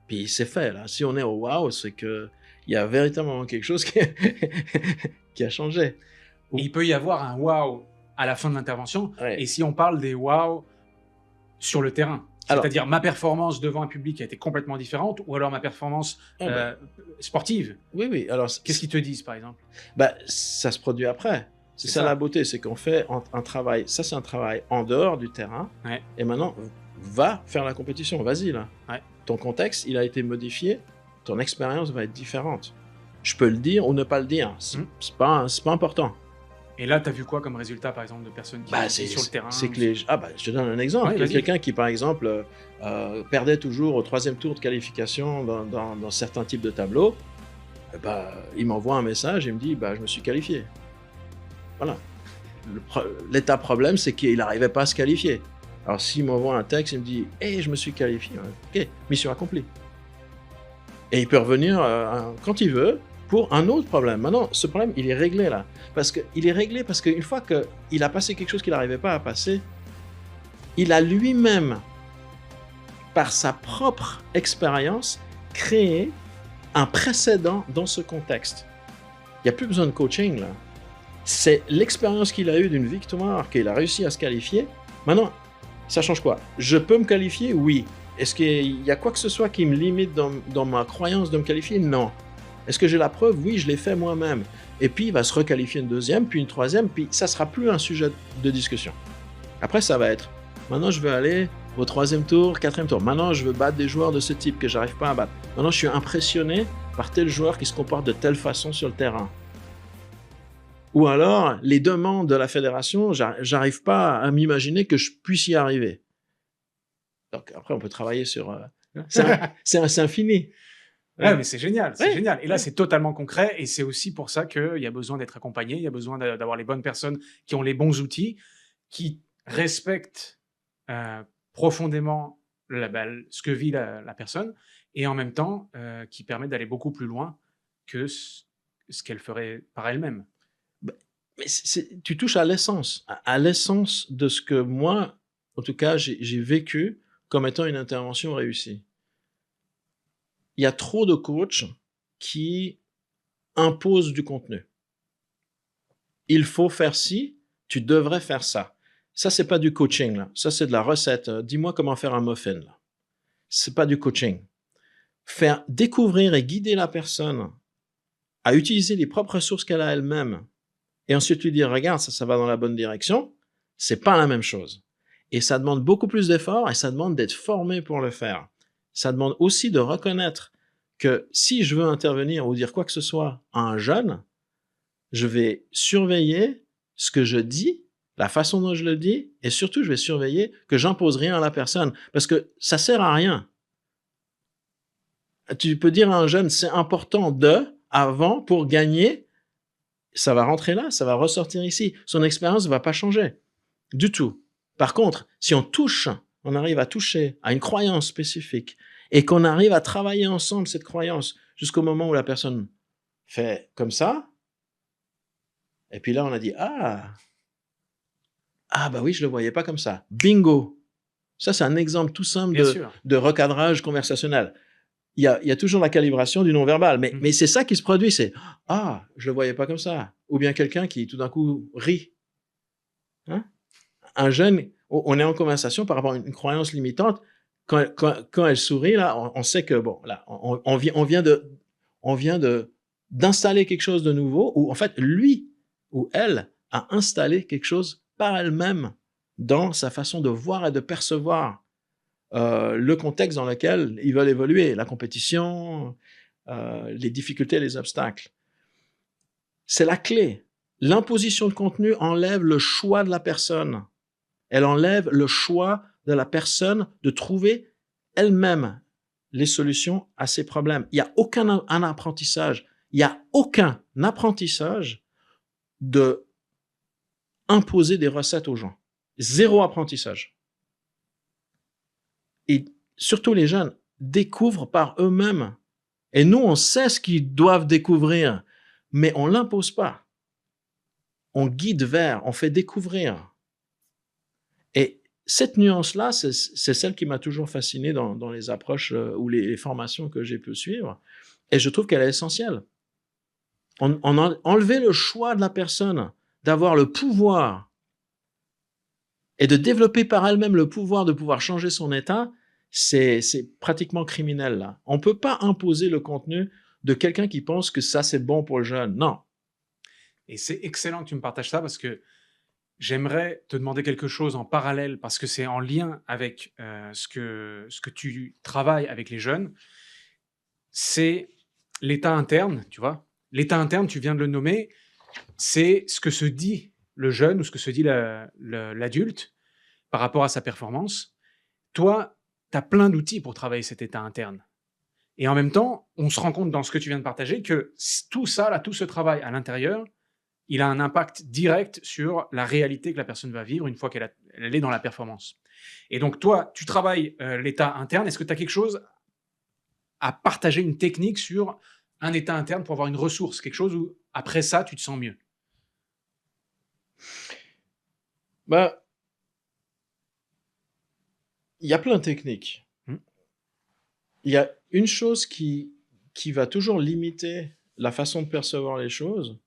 Puis c'est fait là. Si on est au waouh, c'est que il y a véritablement quelque chose qui a changé. Et il peut y avoir un wow à la fin de l'intervention. Ouais. Et si on parle des wow sur le terrain, c'est-à-dire ma performance devant un public a été complètement différente, ou alors ma performance sportive. Oui, oui. Alors, qu'est-ce qu'ils te disent, par exemple? Ça se produit après. C'est ça la beauté, c'est qu'on fait un travail. Ça, c'est un travail en dehors du terrain. Ouais. Et maintenant, va faire la compétition. Vas-y, là. Ouais. Ton contexte, il a été modifié. Ton expérience va être différente. Je peux le dire ou ne pas le dire. C'est pas important. Et là, tu as vu quoi comme résultat, par exemple, de personnes qui sont sur le terrain? C'est que je te donne un exemple. Il y a quelqu'un qui, par exemple, perdait toujours au 3e tour de qualification dans certains types de tableaux. Il m'envoie un message et me dit je me suis qualifié. Voilà. L'état problème, c'est qu'il n'arrivait pas à se qualifier. Alors, s'il m'envoie un texte, il me dit hey, je me suis qualifié. Ok, mission accomplie. Et il peut revenir quand il veut pour un autre problème. Maintenant, ce problème, il est réglé là. Il est réglé parce qu'une fois qu'il a passé quelque chose qu'il n'arrivait pas à passer, il a lui-même, par sa propre expérience, créé un précédent dans ce contexte. Il n'y a plus besoin de coaching là. C'est l'expérience qu'il a eue d'une victoire, qu'il a réussi à se qualifier. Maintenant, ça change quoi? Je peux me qualifier? Oui. Est-ce qu'il y a quoi que ce soit qui me limite dans ma croyance de me qualifier? Non. Est-ce que j'ai la preuve? Oui, je l'ai fait moi-même. Et puis, il va se requalifier une 2e, puis une 3e, puis ça ne sera plus un sujet de discussion. Après, ça va être, maintenant, je veux aller au 3e tour, 4e tour. Maintenant, je veux battre des joueurs de ce type que je n'arrive pas à battre. Maintenant, je suis impressionné par tel joueur qui se comporte de telle façon sur le terrain. Ou alors, les demandes de la fédération, j'arrive pas à m'imaginer que je puisse y arriver. Donc après, on peut travailler sur... c'est infini. Ouais, mais c'est génial, c'est génial. Et là, c'est totalement concret, et c'est aussi pour ça qu'il y a besoin d'être accompagné, il y a besoin d'avoir les bonnes personnes qui ont les bons outils, qui respectent profondément ce que vit la personne, et en même temps, qui permettent d'aller beaucoup plus loin que ce qu'elle ferait par elle-même. Mais tu touches à l'essence de ce que moi, en tout cas, j'ai vécu comme étant une intervention réussie. Il y a trop de coachs qui imposent du contenu. Il faut faire ci, tu devrais faire ça. Ça, c'est pas du coaching, là. Ça, c'est de la recette. Dis-moi comment faire un muffin, là. C'est pas du coaching. Faire découvrir et guider la personne à utiliser les propres ressources qu'elle a elle-même, et ensuite lui dire, regarde, ça va dans la bonne direction, c'est pas la même chose. Et ça demande beaucoup plus d'efforts, et ça demande d'être formé pour le faire. Ça demande aussi de reconnaître que si je veux intervenir ou dire quoi que ce soit à un jeune, je vais surveiller ce que je dis, la façon dont je le dis, et surtout, je vais surveiller que j'impose rien à la personne, parce que ça sert à rien. Tu peux dire à un jeune, c'est important avant, pour gagner, ça va rentrer là, ça va ressortir ici. Son expérience ne va pas changer du tout. Par contre, si on arrive à toucher à une croyance spécifique et qu'on arrive à travailler ensemble cette croyance jusqu'au moment où la personne fait comme ça, et puis là, on a dit, bah oui, je le voyais pas comme ça. Bingo! Ça, c'est un exemple tout simple de recadrage conversationnel. Il y a toujours la calibration du non-verbal, mais c'est ça qui se produit, c'est « Ah, je le voyais pas comme ça ». Ou bien quelqu'un qui, tout d'un coup, rit. Hein? Un jeune, on est en conversation par rapport à une croyance limitante. Quand elle sourit, là, on sait que, bon, là, on vient d'installer quelque chose de nouveau, ou en fait, lui ou elle a installé quelque chose par elle-même dans sa façon de voir et de percevoir le contexte dans lequel ils veulent évoluer, la compétition, les difficultés, les obstacles. C'est la clé. L'imposition de contenu enlève le choix de la personne. Elle enlève le choix de la personne de trouver elle-même les solutions à ses problèmes. Il n'y a aucun apprentissage. Il n'y a aucun apprentissage de imposer des recettes aux gens. Zéro apprentissage. Et surtout les jeunes découvrent par eux-mêmes. Et nous, on sait ce qu'ils doivent découvrir, mais on ne l'impose pas. On guide vers, on fait découvrir. Et cette nuance-là, c'est celle qui m'a toujours fasciné dans les approches ou les formations que j'ai pu suivre. Et je trouve qu'elle est essentielle. On a enlevé le choix de la personne d'avoir le pouvoir et de développer par elle-même le pouvoir de pouvoir changer son état, c'est pratiquement criminel, là. On ne peut pas imposer le contenu de quelqu'un qui pense que ça, c'est bon pour le jeune. Non. Et c'est excellent que tu me partages ça parce que j'aimerais te demander quelque chose en parallèle parce que c'est en lien avec ce que tu travailles avec les jeunes. C'est l'état interne, tu vois. L'état interne, tu viens de le nommer, c'est ce que se dit le jeune ou ce que se dit l'adulte par rapport à sa performance. Toi, tu as plein d'outils pour travailler cet état interne. Et en même temps, on se rend compte dans ce que tu viens de partager que tout ça, là, tout ce travail à l'intérieur, il a un impact direct sur la réalité que la personne va vivre une fois qu'elle est dans la performance. Et donc, toi, tu travailles l'état interne. Est-ce que tu as quelque chose à partager, une technique sur un état interne pour avoir une ressource, quelque chose où, après ça, tu te sens mieux? Bah, il y a plein de techniques. Il y a une chose qui va toujours limiter la façon de percevoir les choses,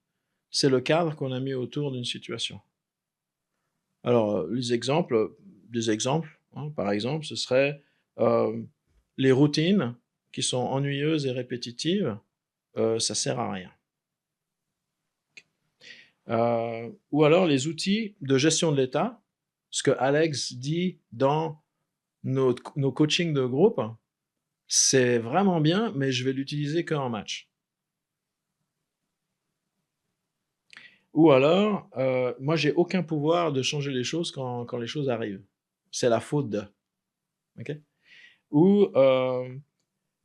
c'est le cadre qu'on a mis autour d'une situation. Alors, des exemples, hein, par exemple, ce serait les routines qui sont ennuyeuses et répétitives, ça sert à rien. Ou alors les outils de gestion de l'état, ce que Alex dit dans nos coachings de groupe, c'est vraiment bien, mais je vais l'utiliser qu'en match. Ou alors, moi, j'ai aucun pouvoir de changer les choses quand les choses arrivent. C'est la faute de. Okay? Ou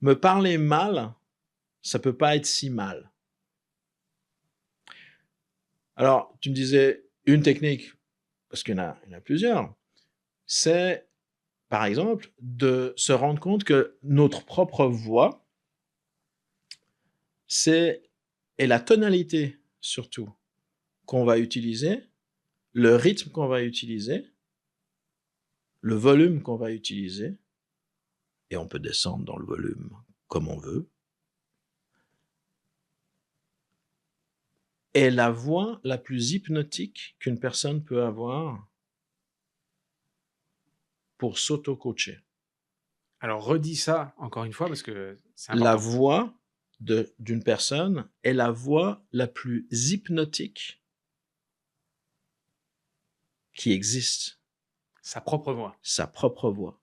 me parler mal, ça peut pas être si mal. Alors, tu me disais une technique, parce qu'il y en a plusieurs, c'est, par exemple, de se rendre compte que notre propre voix, et la tonalité surtout qu'on va utiliser, le rythme qu'on va utiliser, le volume qu'on va utiliser, et on peut descendre dans le volume comme on veut, est la voix la plus hypnotique qu'une personne peut avoir pour s'auto-coacher. Alors, redis ça encore une fois parce que c'est important. La voix d'une personne est la voix la plus hypnotique qui existe. Sa propre voix. Sa propre voix.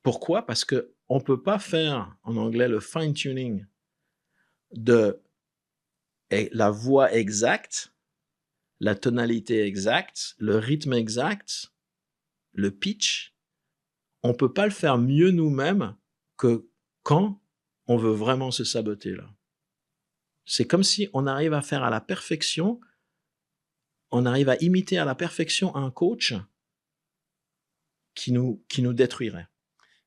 Pourquoi? Parce qu'on ne peut pas faire, en anglais, le fine-tuning de la voix exacte, la tonalité exacte, le rythme exact, le pitch. On ne peut pas le faire mieux nous-mêmes que quand on veut vraiment se saboter, là. C'est comme si on arrive à faire à la perfection, on arrive à imiter à la perfection un coach qui nous détruirait.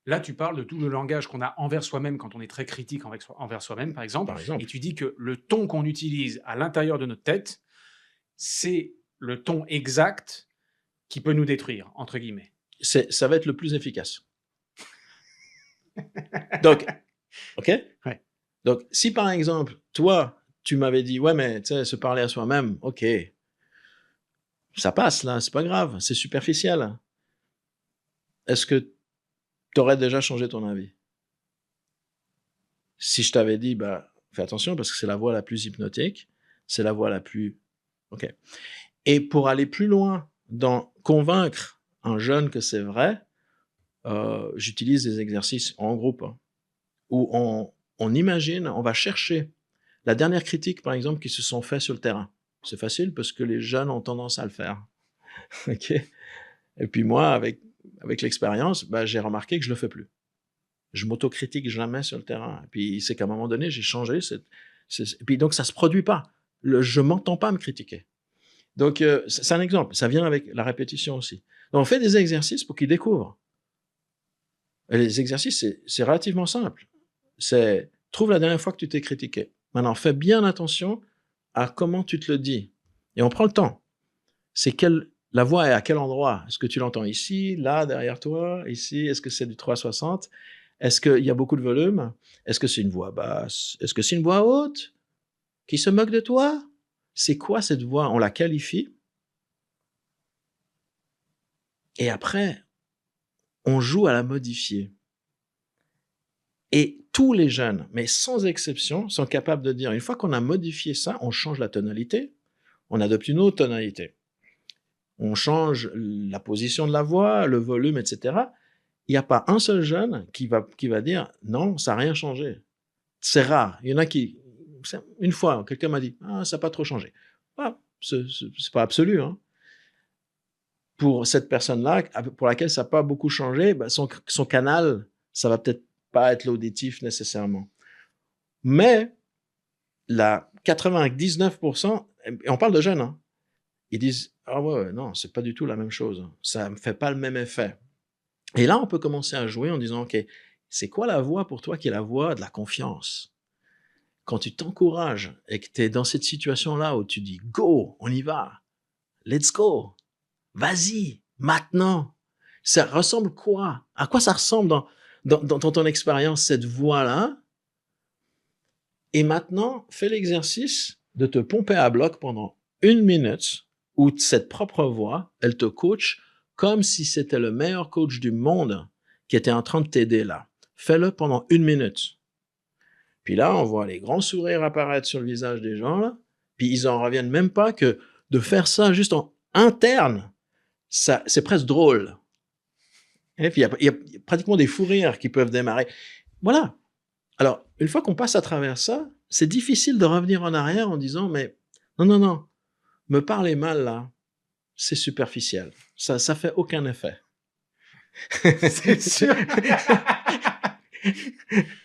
Là, tu parles de tout le langage qu'on a envers soi-même quand on est très critique envers soi-même, par exemple. Et tu dis que le ton qu'on utilise à l'intérieur de notre tête, c'est le ton exact qui peut nous détruire, entre guillemets. Ça va être le plus efficace. Donc, OK? Ouais. Donc, si par exemple, toi, tu m'avais dit, ouais, mais tu sais, se parler à soi-même, OK, ça passe là, c'est pas grave, c'est superficiel. Est-ce que tu aurais déjà changé ton avis? Si je t'avais dit, bah, fais attention parce que c'est la voix la plus hypnotique, c'est la voix la plus... OK. Et pour aller plus loin dans convaincre un jeune que c'est vrai, j'utilise des exercices en groupe où on imagine, on va chercher la dernière critique, par exemple, qui se sont faits sur le terrain. C'est facile parce que les jeunes ont tendance à le faire. OK? Et puis moi, avec l'expérience, bah, j'ai remarqué que je le fais plus. Je m'autocritique jamais sur le terrain. Et puis c'est qu'à un moment donné, j'ai changé. Et puis donc ça se produit pas. Je m'entends pas me critiquer. Donc c'est un exemple. Ça vient avec la répétition aussi. Donc on fait des exercices pour qu'ils découvrent. Et les exercices, c'est relativement simple. C'est trouve la dernière fois que tu t'es critiqué. Maintenant, fais bien attention à comment tu te le dis. Et on prend le temps. La voix est à quel endroit? Est-ce que tu l'entends ici, là, derrière toi, ici? Est-ce que c'est du 360? Est-ce qu'il y a beaucoup de volume? Est-ce que c'est une voix basse? Est-ce que c'est une voix haute? Qui se moque de toi? C'est quoi cette voix? On la qualifie. Et après, on joue à la modifier. Et tous les jeunes, mais sans exception, sont capables de dire, une fois qu'on a modifié ça, on change la tonalité, on adopte une autre tonalité. On change la position de la voix, le volume, etc. Il n'y a pas un seul jeune qui va dire « Non, ça n'a rien changé ». C'est rare. Il y en a qui... Une fois, quelqu'un m'a dit « Ah, ça n'a pas trop changé ». Ah, c'est pas absolu. Hein. Pour cette personne-là, pour laquelle ça n'a pas beaucoup changé, ben son canal, ça va peut-être pas être l'auditif nécessairement. Mais la 99%, et on parle de jeunes, hein, ils disent « Ah ouais, non, c'est pas du tout la même chose. Ça me fait pas le même effet. » Et là, on peut commencer à jouer en disant « Ok, c'est quoi la voix pour toi qui est la voix de la confiance? » Quand tu t'encourages et que tu es dans cette situation-là où tu dis « Go, on y va. Let's go. Vas-y, maintenant. » Ça ressemble quoi? À quoi ça ressemble dans ton expérience, cette voix-là? Et maintenant, fais l'exercice de te pomper à bloc pendant 1 minute où cette propre voix, elle te coach comme si c'était le meilleur coach du monde qui était en train de t'aider là. Fais-le pendant 1 minute. Puis là, on voit les grands sourires apparaître sur le visage des gens là. Puis ils en reviennent même pas que de faire ça juste en interne, c'est presque drôle. Et puis il y a pratiquement des fous rires qui peuvent démarrer. Voilà. Alors, une fois qu'on passe à travers ça, c'est difficile de revenir en arrière en disant, mais non, me parler mal là, c'est superficiel. Ça fait aucun effet. C'est sûr.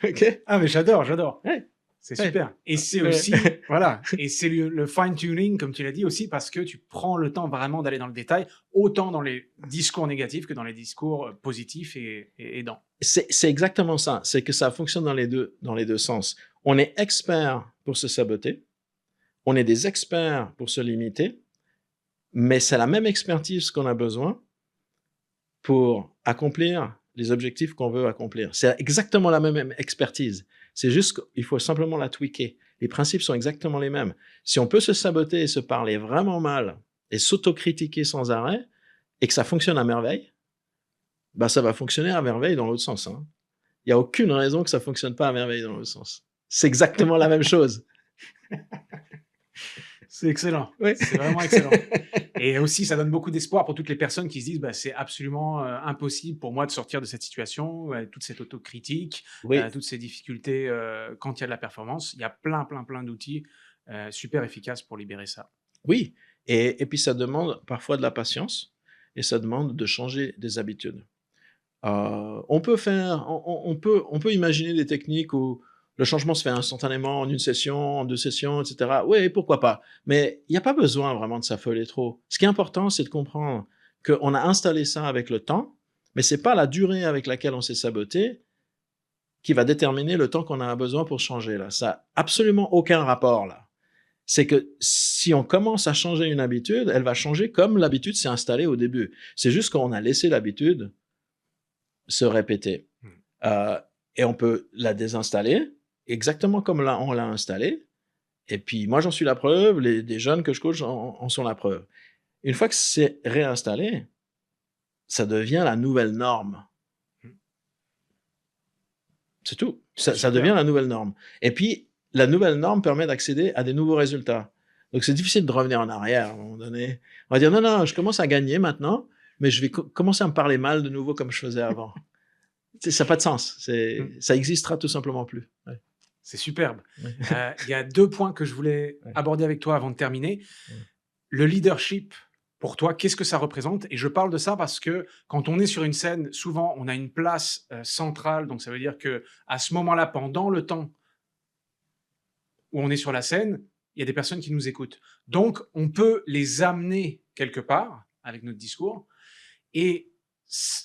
OK? Ah, mais j'adore. Ouais. C'est super. Et c'est aussi, voilà, et c'est le fine-tuning, comme tu l'as dit aussi, parce que tu prends le temps vraiment d'aller dans le détail, autant dans les discours négatifs que dans les discours positifs et aidants. C'est exactement ça. C'est que ça fonctionne dans les deux sens. On est expert pour se saboter. On est des experts pour se limiter. Mais c'est la même expertise qu'on a besoin pour accomplir les objectifs qu'on veut accomplir. C'est exactement la même expertise. C'est juste qu'il faut simplement la tweaker. Les principes sont exactement les mêmes. Si on peut se saboter et se parler vraiment mal et s'autocritiquer sans arrêt et que ça fonctionne à merveille, bah ça va fonctionner à merveille dans l'autre sens. Hein. Il n'y a aucune raison que ça ne fonctionne pas à merveille dans l'autre sens. C'est exactement la même chose. C'est excellent. Oui. C'est vraiment excellent. Et aussi, ça donne beaucoup d'espoir pour toutes les personnes qui se disent c'est absolument impossible pour moi de sortir de cette situation, toute cette autocritique, Oui. toutes ces difficultés quand il y a de la performance. Il y a plein d'outils super efficaces pour libérer ça. Oui. Et puis, ça demande parfois de la patience et ça demande de changer des habitudes. On peut imaginer des techniques où le changement se fait instantanément en 1 session, en 2 sessions, etc. Oui, pourquoi pas. Mais il n'y a pas besoin vraiment de s'affoler trop. Ce qui est important, c'est de comprendre qu'on a installé ça avec le temps, mais c'est pas la durée avec laquelle on s'est saboté qui va déterminer le temps qu'on a besoin pour changer. Là. Ça n'a absolument aucun rapport là. C'est que si on commence à changer une habitude, elle va changer comme l'habitude s'est installée au début. C'est juste qu'on a laissé l'habitude se répéter. Et on peut la désinstaller, exactement comme on l'a installée. Et puis, moi, j'en suis la preuve, des jeunes que je coach en sont la preuve. Une fois que c'est réinstallé, ça devient la nouvelle norme. C'est tout. Ça devient la nouvelle norme. Et puis, la nouvelle norme permet d'accéder à des nouveaux résultats. Donc, c'est difficile de revenir en arrière à un moment donné. On va dire, non, je commence à gagner maintenant, mais je vais commencer à me parler mal de nouveau comme je faisais avant. Ça n'a pas de sens. Ça existera tout simplement plus. Ouais. C'est superbe. Il y a 2 points que je voulais aborder avec toi avant de terminer. Le leadership, pour toi, qu'est-ce que ça représente? Et je parle de ça parce que quand on est sur une scène, souvent, on a une place centrale. Donc, ça veut dire qu'à ce moment-là, pendant le temps où on est sur la scène, il y a des personnes qui nous écoutent. Donc, on peut les amener quelque part avec notre discours. Et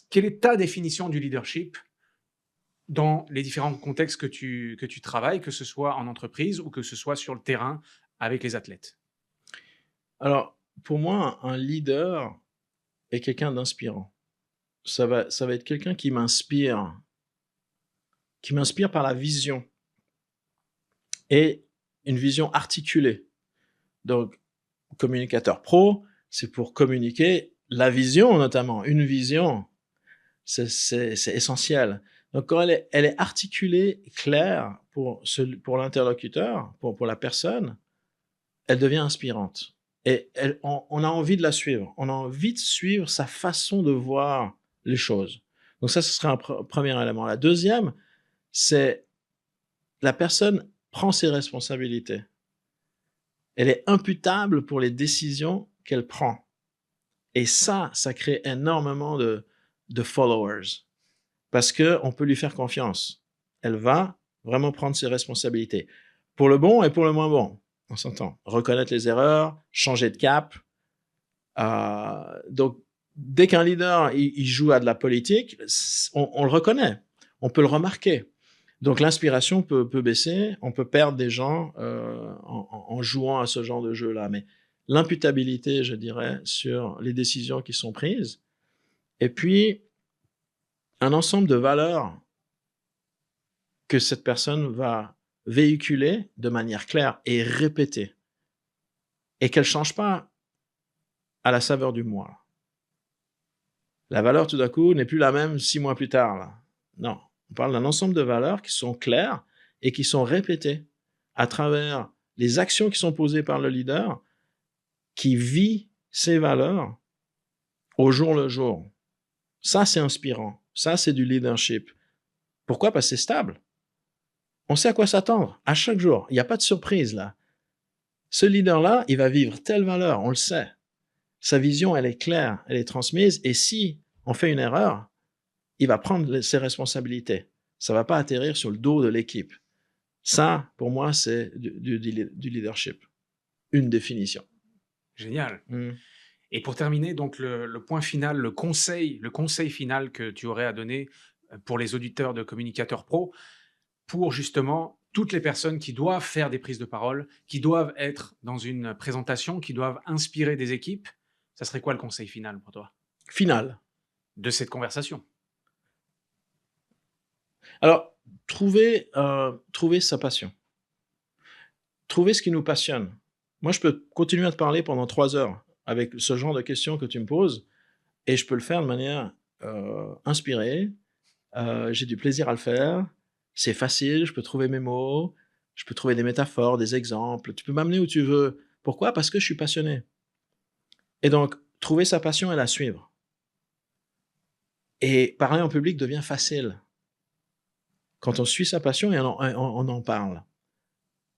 quelle est ta définition du leadership dans les différents contextes que tu travailles, que ce soit en entreprise ou que ce soit sur le terrain avec les athlètes? Alors, pour moi, un leader est quelqu'un d'inspirant. Ça va être quelqu'un qui m'inspire qui m'inspire par la vision et une vision articulée. Donc, communicateur pro, c'est pour communiquer la vision notamment. Une vision, c'est essentiel. Donc, quand elle est articulée, claire pour l'interlocuteur, pour la personne, elle devient inspirante. Et on a envie de la suivre. On a envie de suivre sa façon de voir les choses. Donc ça, ce serait un premier élément. La deuxième, c'est la personne prend ses responsabilités. Elle est imputable pour les décisions qu'elle prend. Et ça crée énormément de followers. Parce qu'on peut lui faire confiance. Elle va vraiment prendre ses responsabilités. Pour le bon et pour le moins bon. On s'entend. Reconnaître les erreurs, changer de cap. Donc, dès qu'un leader il joue à de la politique, on le reconnaît. On peut le remarquer. Donc, l'inspiration peut baisser. On peut perdre des gens en jouant à ce genre de jeu-là. Mais l'imputabilité, je dirais, sur les décisions qui sont prises. Et puis, un ensemble de valeurs que cette personne va véhiculer de manière claire et répétée. Et qu'elle ne change pas à la saveur du mois. La valeur, tout d'un coup, n'est plus la même 6 mois plus tard. Là. Non, on parle d'un ensemble de valeurs qui sont claires et qui sont répétées à travers les actions qui sont posées par le leader qui vit ces valeurs au jour le jour. Ça, c'est inspirant. Ça, c'est du leadership. Pourquoi? Parce que c'est stable. On sait à quoi s'attendre à chaque jour. Il n'y a pas de surprise là. Ce leader-là, il va vivre telle valeur, on le sait. Sa vision, elle est claire, elle est transmise. Et si on fait une erreur, il va prendre ses responsabilités. Ça ne va pas atterrir sur le dos de l'équipe. Ça, pour moi, c'est du leadership. Une définition. Génial. Et pour terminer, donc le point final, le conseil final que tu aurais à donner pour les auditeurs de Communicateur Pro, pour justement toutes les personnes qui doivent faire des prises de parole, qui doivent être dans une présentation, qui doivent inspirer des équipes, ça serait quoi le conseil final pour toi? Final. De cette conversation. Alors, trouver sa passion. Trouver ce qui nous passionne. Moi, je peux continuer à te parler pendant 3 heures avec ce genre de questions que tu me poses et je peux le faire de manière inspirée. J'ai du plaisir à le faire. C'est facile, je peux trouver mes mots, je peux trouver des métaphores, des exemples. Tu peux m'amener où tu veux. Pourquoi? Parce que je suis passionné. Et donc, trouver sa passion et la suivre. Et parler en public devient facile. Quand on suit sa passion et on en parle.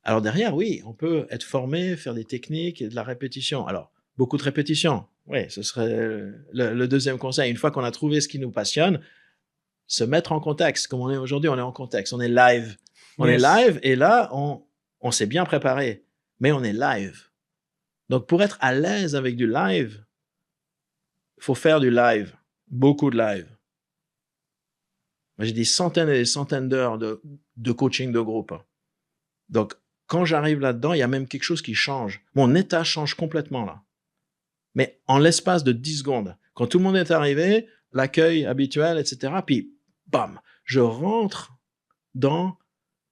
Alors derrière, oui, on peut être formé, faire des techniques et de la répétition. Alors, beaucoup de répétition. Oui, ce serait le deuxième conseil. Une fois qu'on a trouvé ce qui nous passionne, se mettre en contexte. Comme on est aujourd'hui, on est en contexte. On est live. On est live et là, on s'est bien préparé. Mais on est live. Donc, pour être à l'aise avec du live, il faut faire du live. Beaucoup de live. J'ai des centaines et des centaines d'heures de coaching de groupe. Donc, quand j'arrive là-dedans, il y a même quelque chose qui change. Mon état change complètement là. Mais en l'espace de 10 secondes, quand tout le monde est arrivé, l'accueil habituel, etc., puis bam, je rentre dans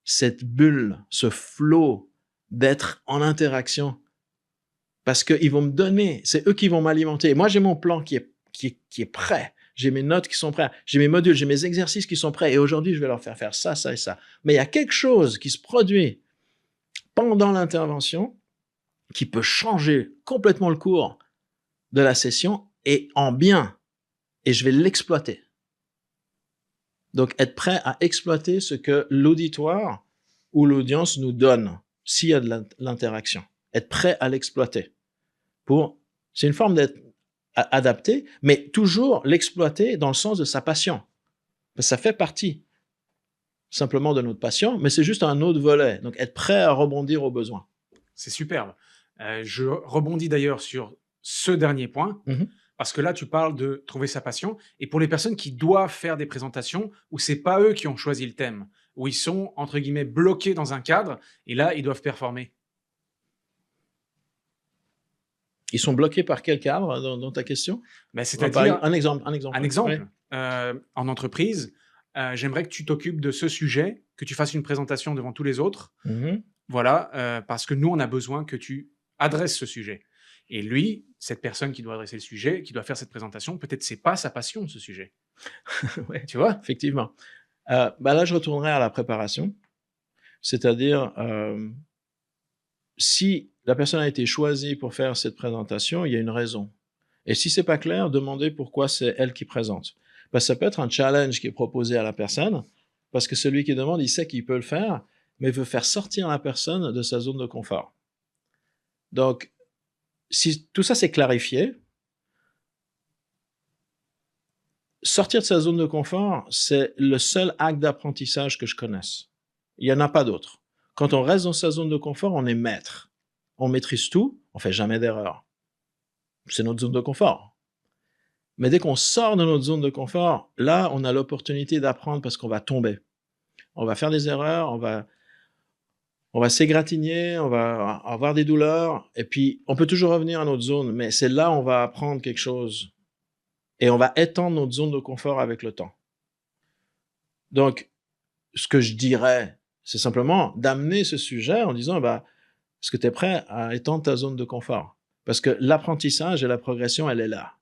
cette bulle, ce flot d'être en interaction. Parce qu'ils vont me donner, c'est eux qui vont m'alimenter. Moi, j'ai mon plan qui est prêt. J'ai mes notes qui sont prêtes. J'ai mes modules, j'ai mes exercices qui sont prêts. Et aujourd'hui, je vais leur faire ça, ça et ça. Mais il y a quelque chose qui se produit pendant l'intervention qui peut changer complètement le cours de la session et en bien. Et je vais l'exploiter. Donc, être prêt à exploiter ce que l'auditoire ou l'audience nous donne s'il y a de l'interaction. Être prêt à l'exploiter. C'est une forme d'être adapté, mais toujours l'exploiter dans le sens de sa passion. Parce que ça fait partie simplement de notre passion, mais c'est juste un autre volet. Donc, être prêt à rebondir au besoin. C'est superbe. Je rebondis d'ailleurs sur ce dernier point, parce que là, tu parles de trouver sa passion. Et pour les personnes qui doivent faire des présentations où c'est pas eux qui ont choisi le thème, où ils sont, entre guillemets, bloqués dans un cadre, et là, ils doivent performer. Ils sont bloqués par quel cadre dans ta question? Ben, c'est-à-dire un exemple. Un exemple. Ouais. En entreprise, j'aimerais que tu t'occupes de ce sujet, que tu fasses une présentation devant tous les autres. Voilà, parce que nous, on a besoin que tu adresses ce sujet. Et lui, cette personne qui doit adresser le sujet, qui doit faire cette présentation, peut-être c'est pas sa passion, ce sujet. Ouais, Tu vois? effectivement. Là, je retournerai à la préparation. C'est-à-dire, si la personne a été choisie pour faire cette présentation, il y a une raison. Et si c'est pas clair, demandez pourquoi c'est elle qui présente. Parce que ça peut être un challenge qui est proposé à la personne, parce que celui qui demande, il sait qu'il peut le faire, mais veut faire sortir la personne de sa zone de confort. Donc, si tout ça c'est clarifié, sortir de sa zone de confort, c'est le seul acte d'apprentissage que je connaisse. Il n'y en a pas d'autre. Quand on reste dans sa zone de confort, on est maître. On maîtrise tout, on fait jamais d'erreur. C'est notre zone de confort. Mais dès qu'on sort de notre zone de confort, là, on a l'opportunité d'apprendre parce qu'on va tomber. On va faire des erreurs, on va s'égratigner, on va avoir des douleurs, et puis on peut toujours revenir à notre zone, mais c'est là où on va apprendre quelque chose. Et on va étendre notre zone de confort avec le temps. Donc, ce que je dirais, c'est simplement d'amener ce sujet en disant, est-ce que tu es prêt à étendre ta zone de confort? Parce que l'apprentissage et la progression, elle est là.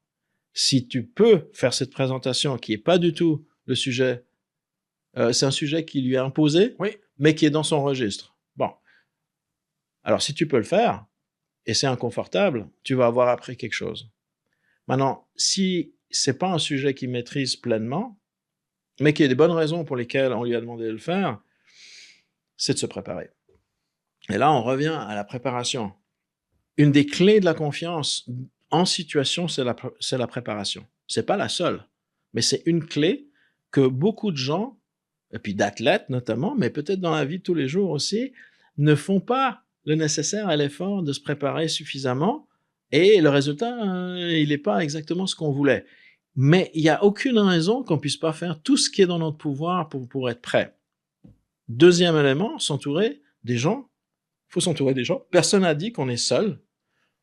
Si tu peux faire cette présentation qui n'est pas du tout le sujet, c'est un sujet qui lui est imposé, oui, mais qui est dans son registre. Bon. Alors, si tu peux le faire, et c'est inconfortable, tu vas avoir appris quelque chose. Maintenant, si c'est pas un sujet qu'il maîtrise pleinement, mais qu'il y a des bonnes raisons pour lesquelles on lui a demandé de le faire, c'est de se préparer. Et là, on revient à la préparation. Une des clés de la confiance en situation, c'est la préparation. C'est pas la seule, mais c'est une clé que beaucoup de gens, et puis d'athlètes notamment, mais peut-être dans la vie de tous les jours aussi, ne font pas le nécessaire à l'effort de se préparer suffisamment, et le résultat, il n'est pas exactement ce qu'on voulait. Mais il n'y a aucune raison qu'on ne puisse pas faire tout ce qui est dans notre pouvoir pour être prêt. Deuxième élément, s'entourer des gens. Il faut s'entourer des gens. Personne n'a dit qu'on est seul.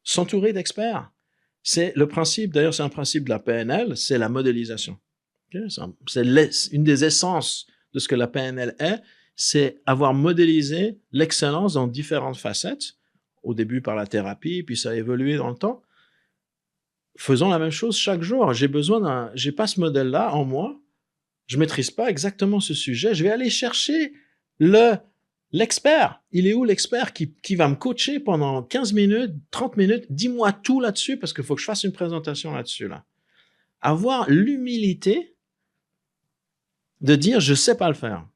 S'entourer d'experts. C'est le principe, d'ailleurs c'est un principe de la PNL, c'est la modélisation. Okay? C'est une des essences de ce que la PNL est, c'est avoir modélisé l'excellence dans différentes facettes, au début par la thérapie, puis ça a évolué dans le temps. Faisons la même chose chaque jour. J'ai pas ce modèle-là en moi, je maîtrise pas exactement ce sujet, je vais aller chercher l'expert. Il est où l'expert qui va me coacher pendant 15 minutes, 30 minutes, dis-moi tout là-dessus parce qu'il faut que je fasse une présentation là-dessus. Là. Avoir l'humilité de dire je sais pas le faire.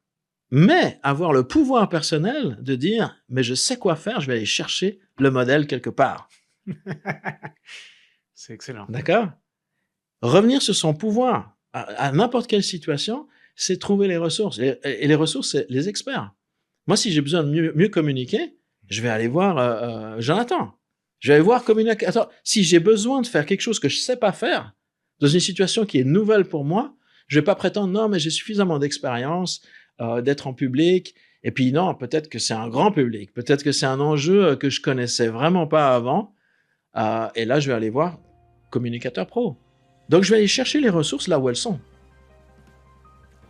Mais avoir le pouvoir personnel de dire mais je sais quoi faire, je vais aller chercher le modèle quelque part. C'est excellent. D'accord? Revenir sur son pouvoir à n'importe quelle situation, c'est trouver les ressources. Et les ressources, c'est les experts. Moi, si j'ai besoin de mieux communiquer, je vais aller voir Jonathan. Je vais aller voir communicateur. Si j'ai besoin de faire quelque chose que je ne sais pas faire, dans une situation qui est nouvelle pour moi, je ne vais pas prétendre, non, mais j'ai suffisamment d'expérience, d'être en public. Et puis, non, peut-être que c'est un grand public. Peut-être que c'est un enjeu que je ne connaissais vraiment pas avant. Et là, je vais aller voir communicateur pro. Donc, je vais aller chercher les ressources là où elles sont.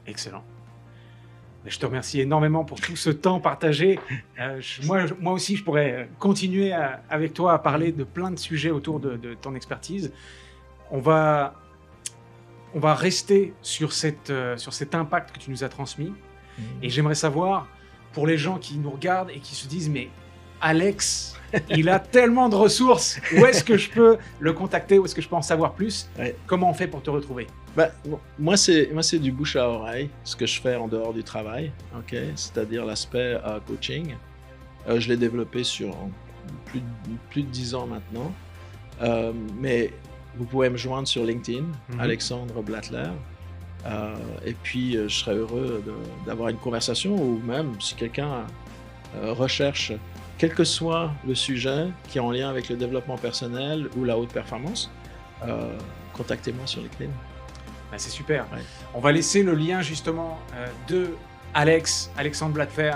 Excellent. Je te remercie énormément pour tout ce temps partagé. Moi aussi, je pourrais continuer avec toi à parler de plein de sujets autour de ton expertise. On va rester sur cet impact que tu nous as transmis. Et j'aimerais savoir, pour les gens qui nous regardent et qui se disent « Mais Alex, il a tellement de ressources, où est-ce que je peux le contacter, où est-ce que je peux en savoir plus ?» Comment on fait pour te retrouver? Moi, c'est du bouche à oreille, ce que je fais en dehors du travail, okay? C'est-à-dire l'aspect coaching. Je l'ai développé sur plus de 10 ans maintenant. Mais vous pouvez me joindre sur LinkedIn, Alexandre Blattler. Et puis, je serais heureux d'avoir une conversation, ou même si quelqu'un recherche, quel que soit le sujet qui est en lien avec le développement personnel ou la haute performance, contactez-moi sur LinkedIn. C'est super. Ouais. On va laisser le lien justement de Alexandre Blattler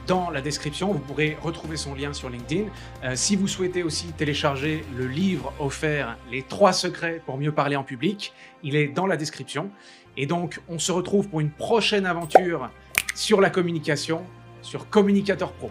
dans la description. Vous pourrez retrouver son lien sur LinkedIn. Si vous souhaitez aussi télécharger le livre offert « Les 3 secrets pour mieux parler en public », il est dans la description. Et donc, on se retrouve pour une prochaine aventure sur la communication, sur Communicateur Pro.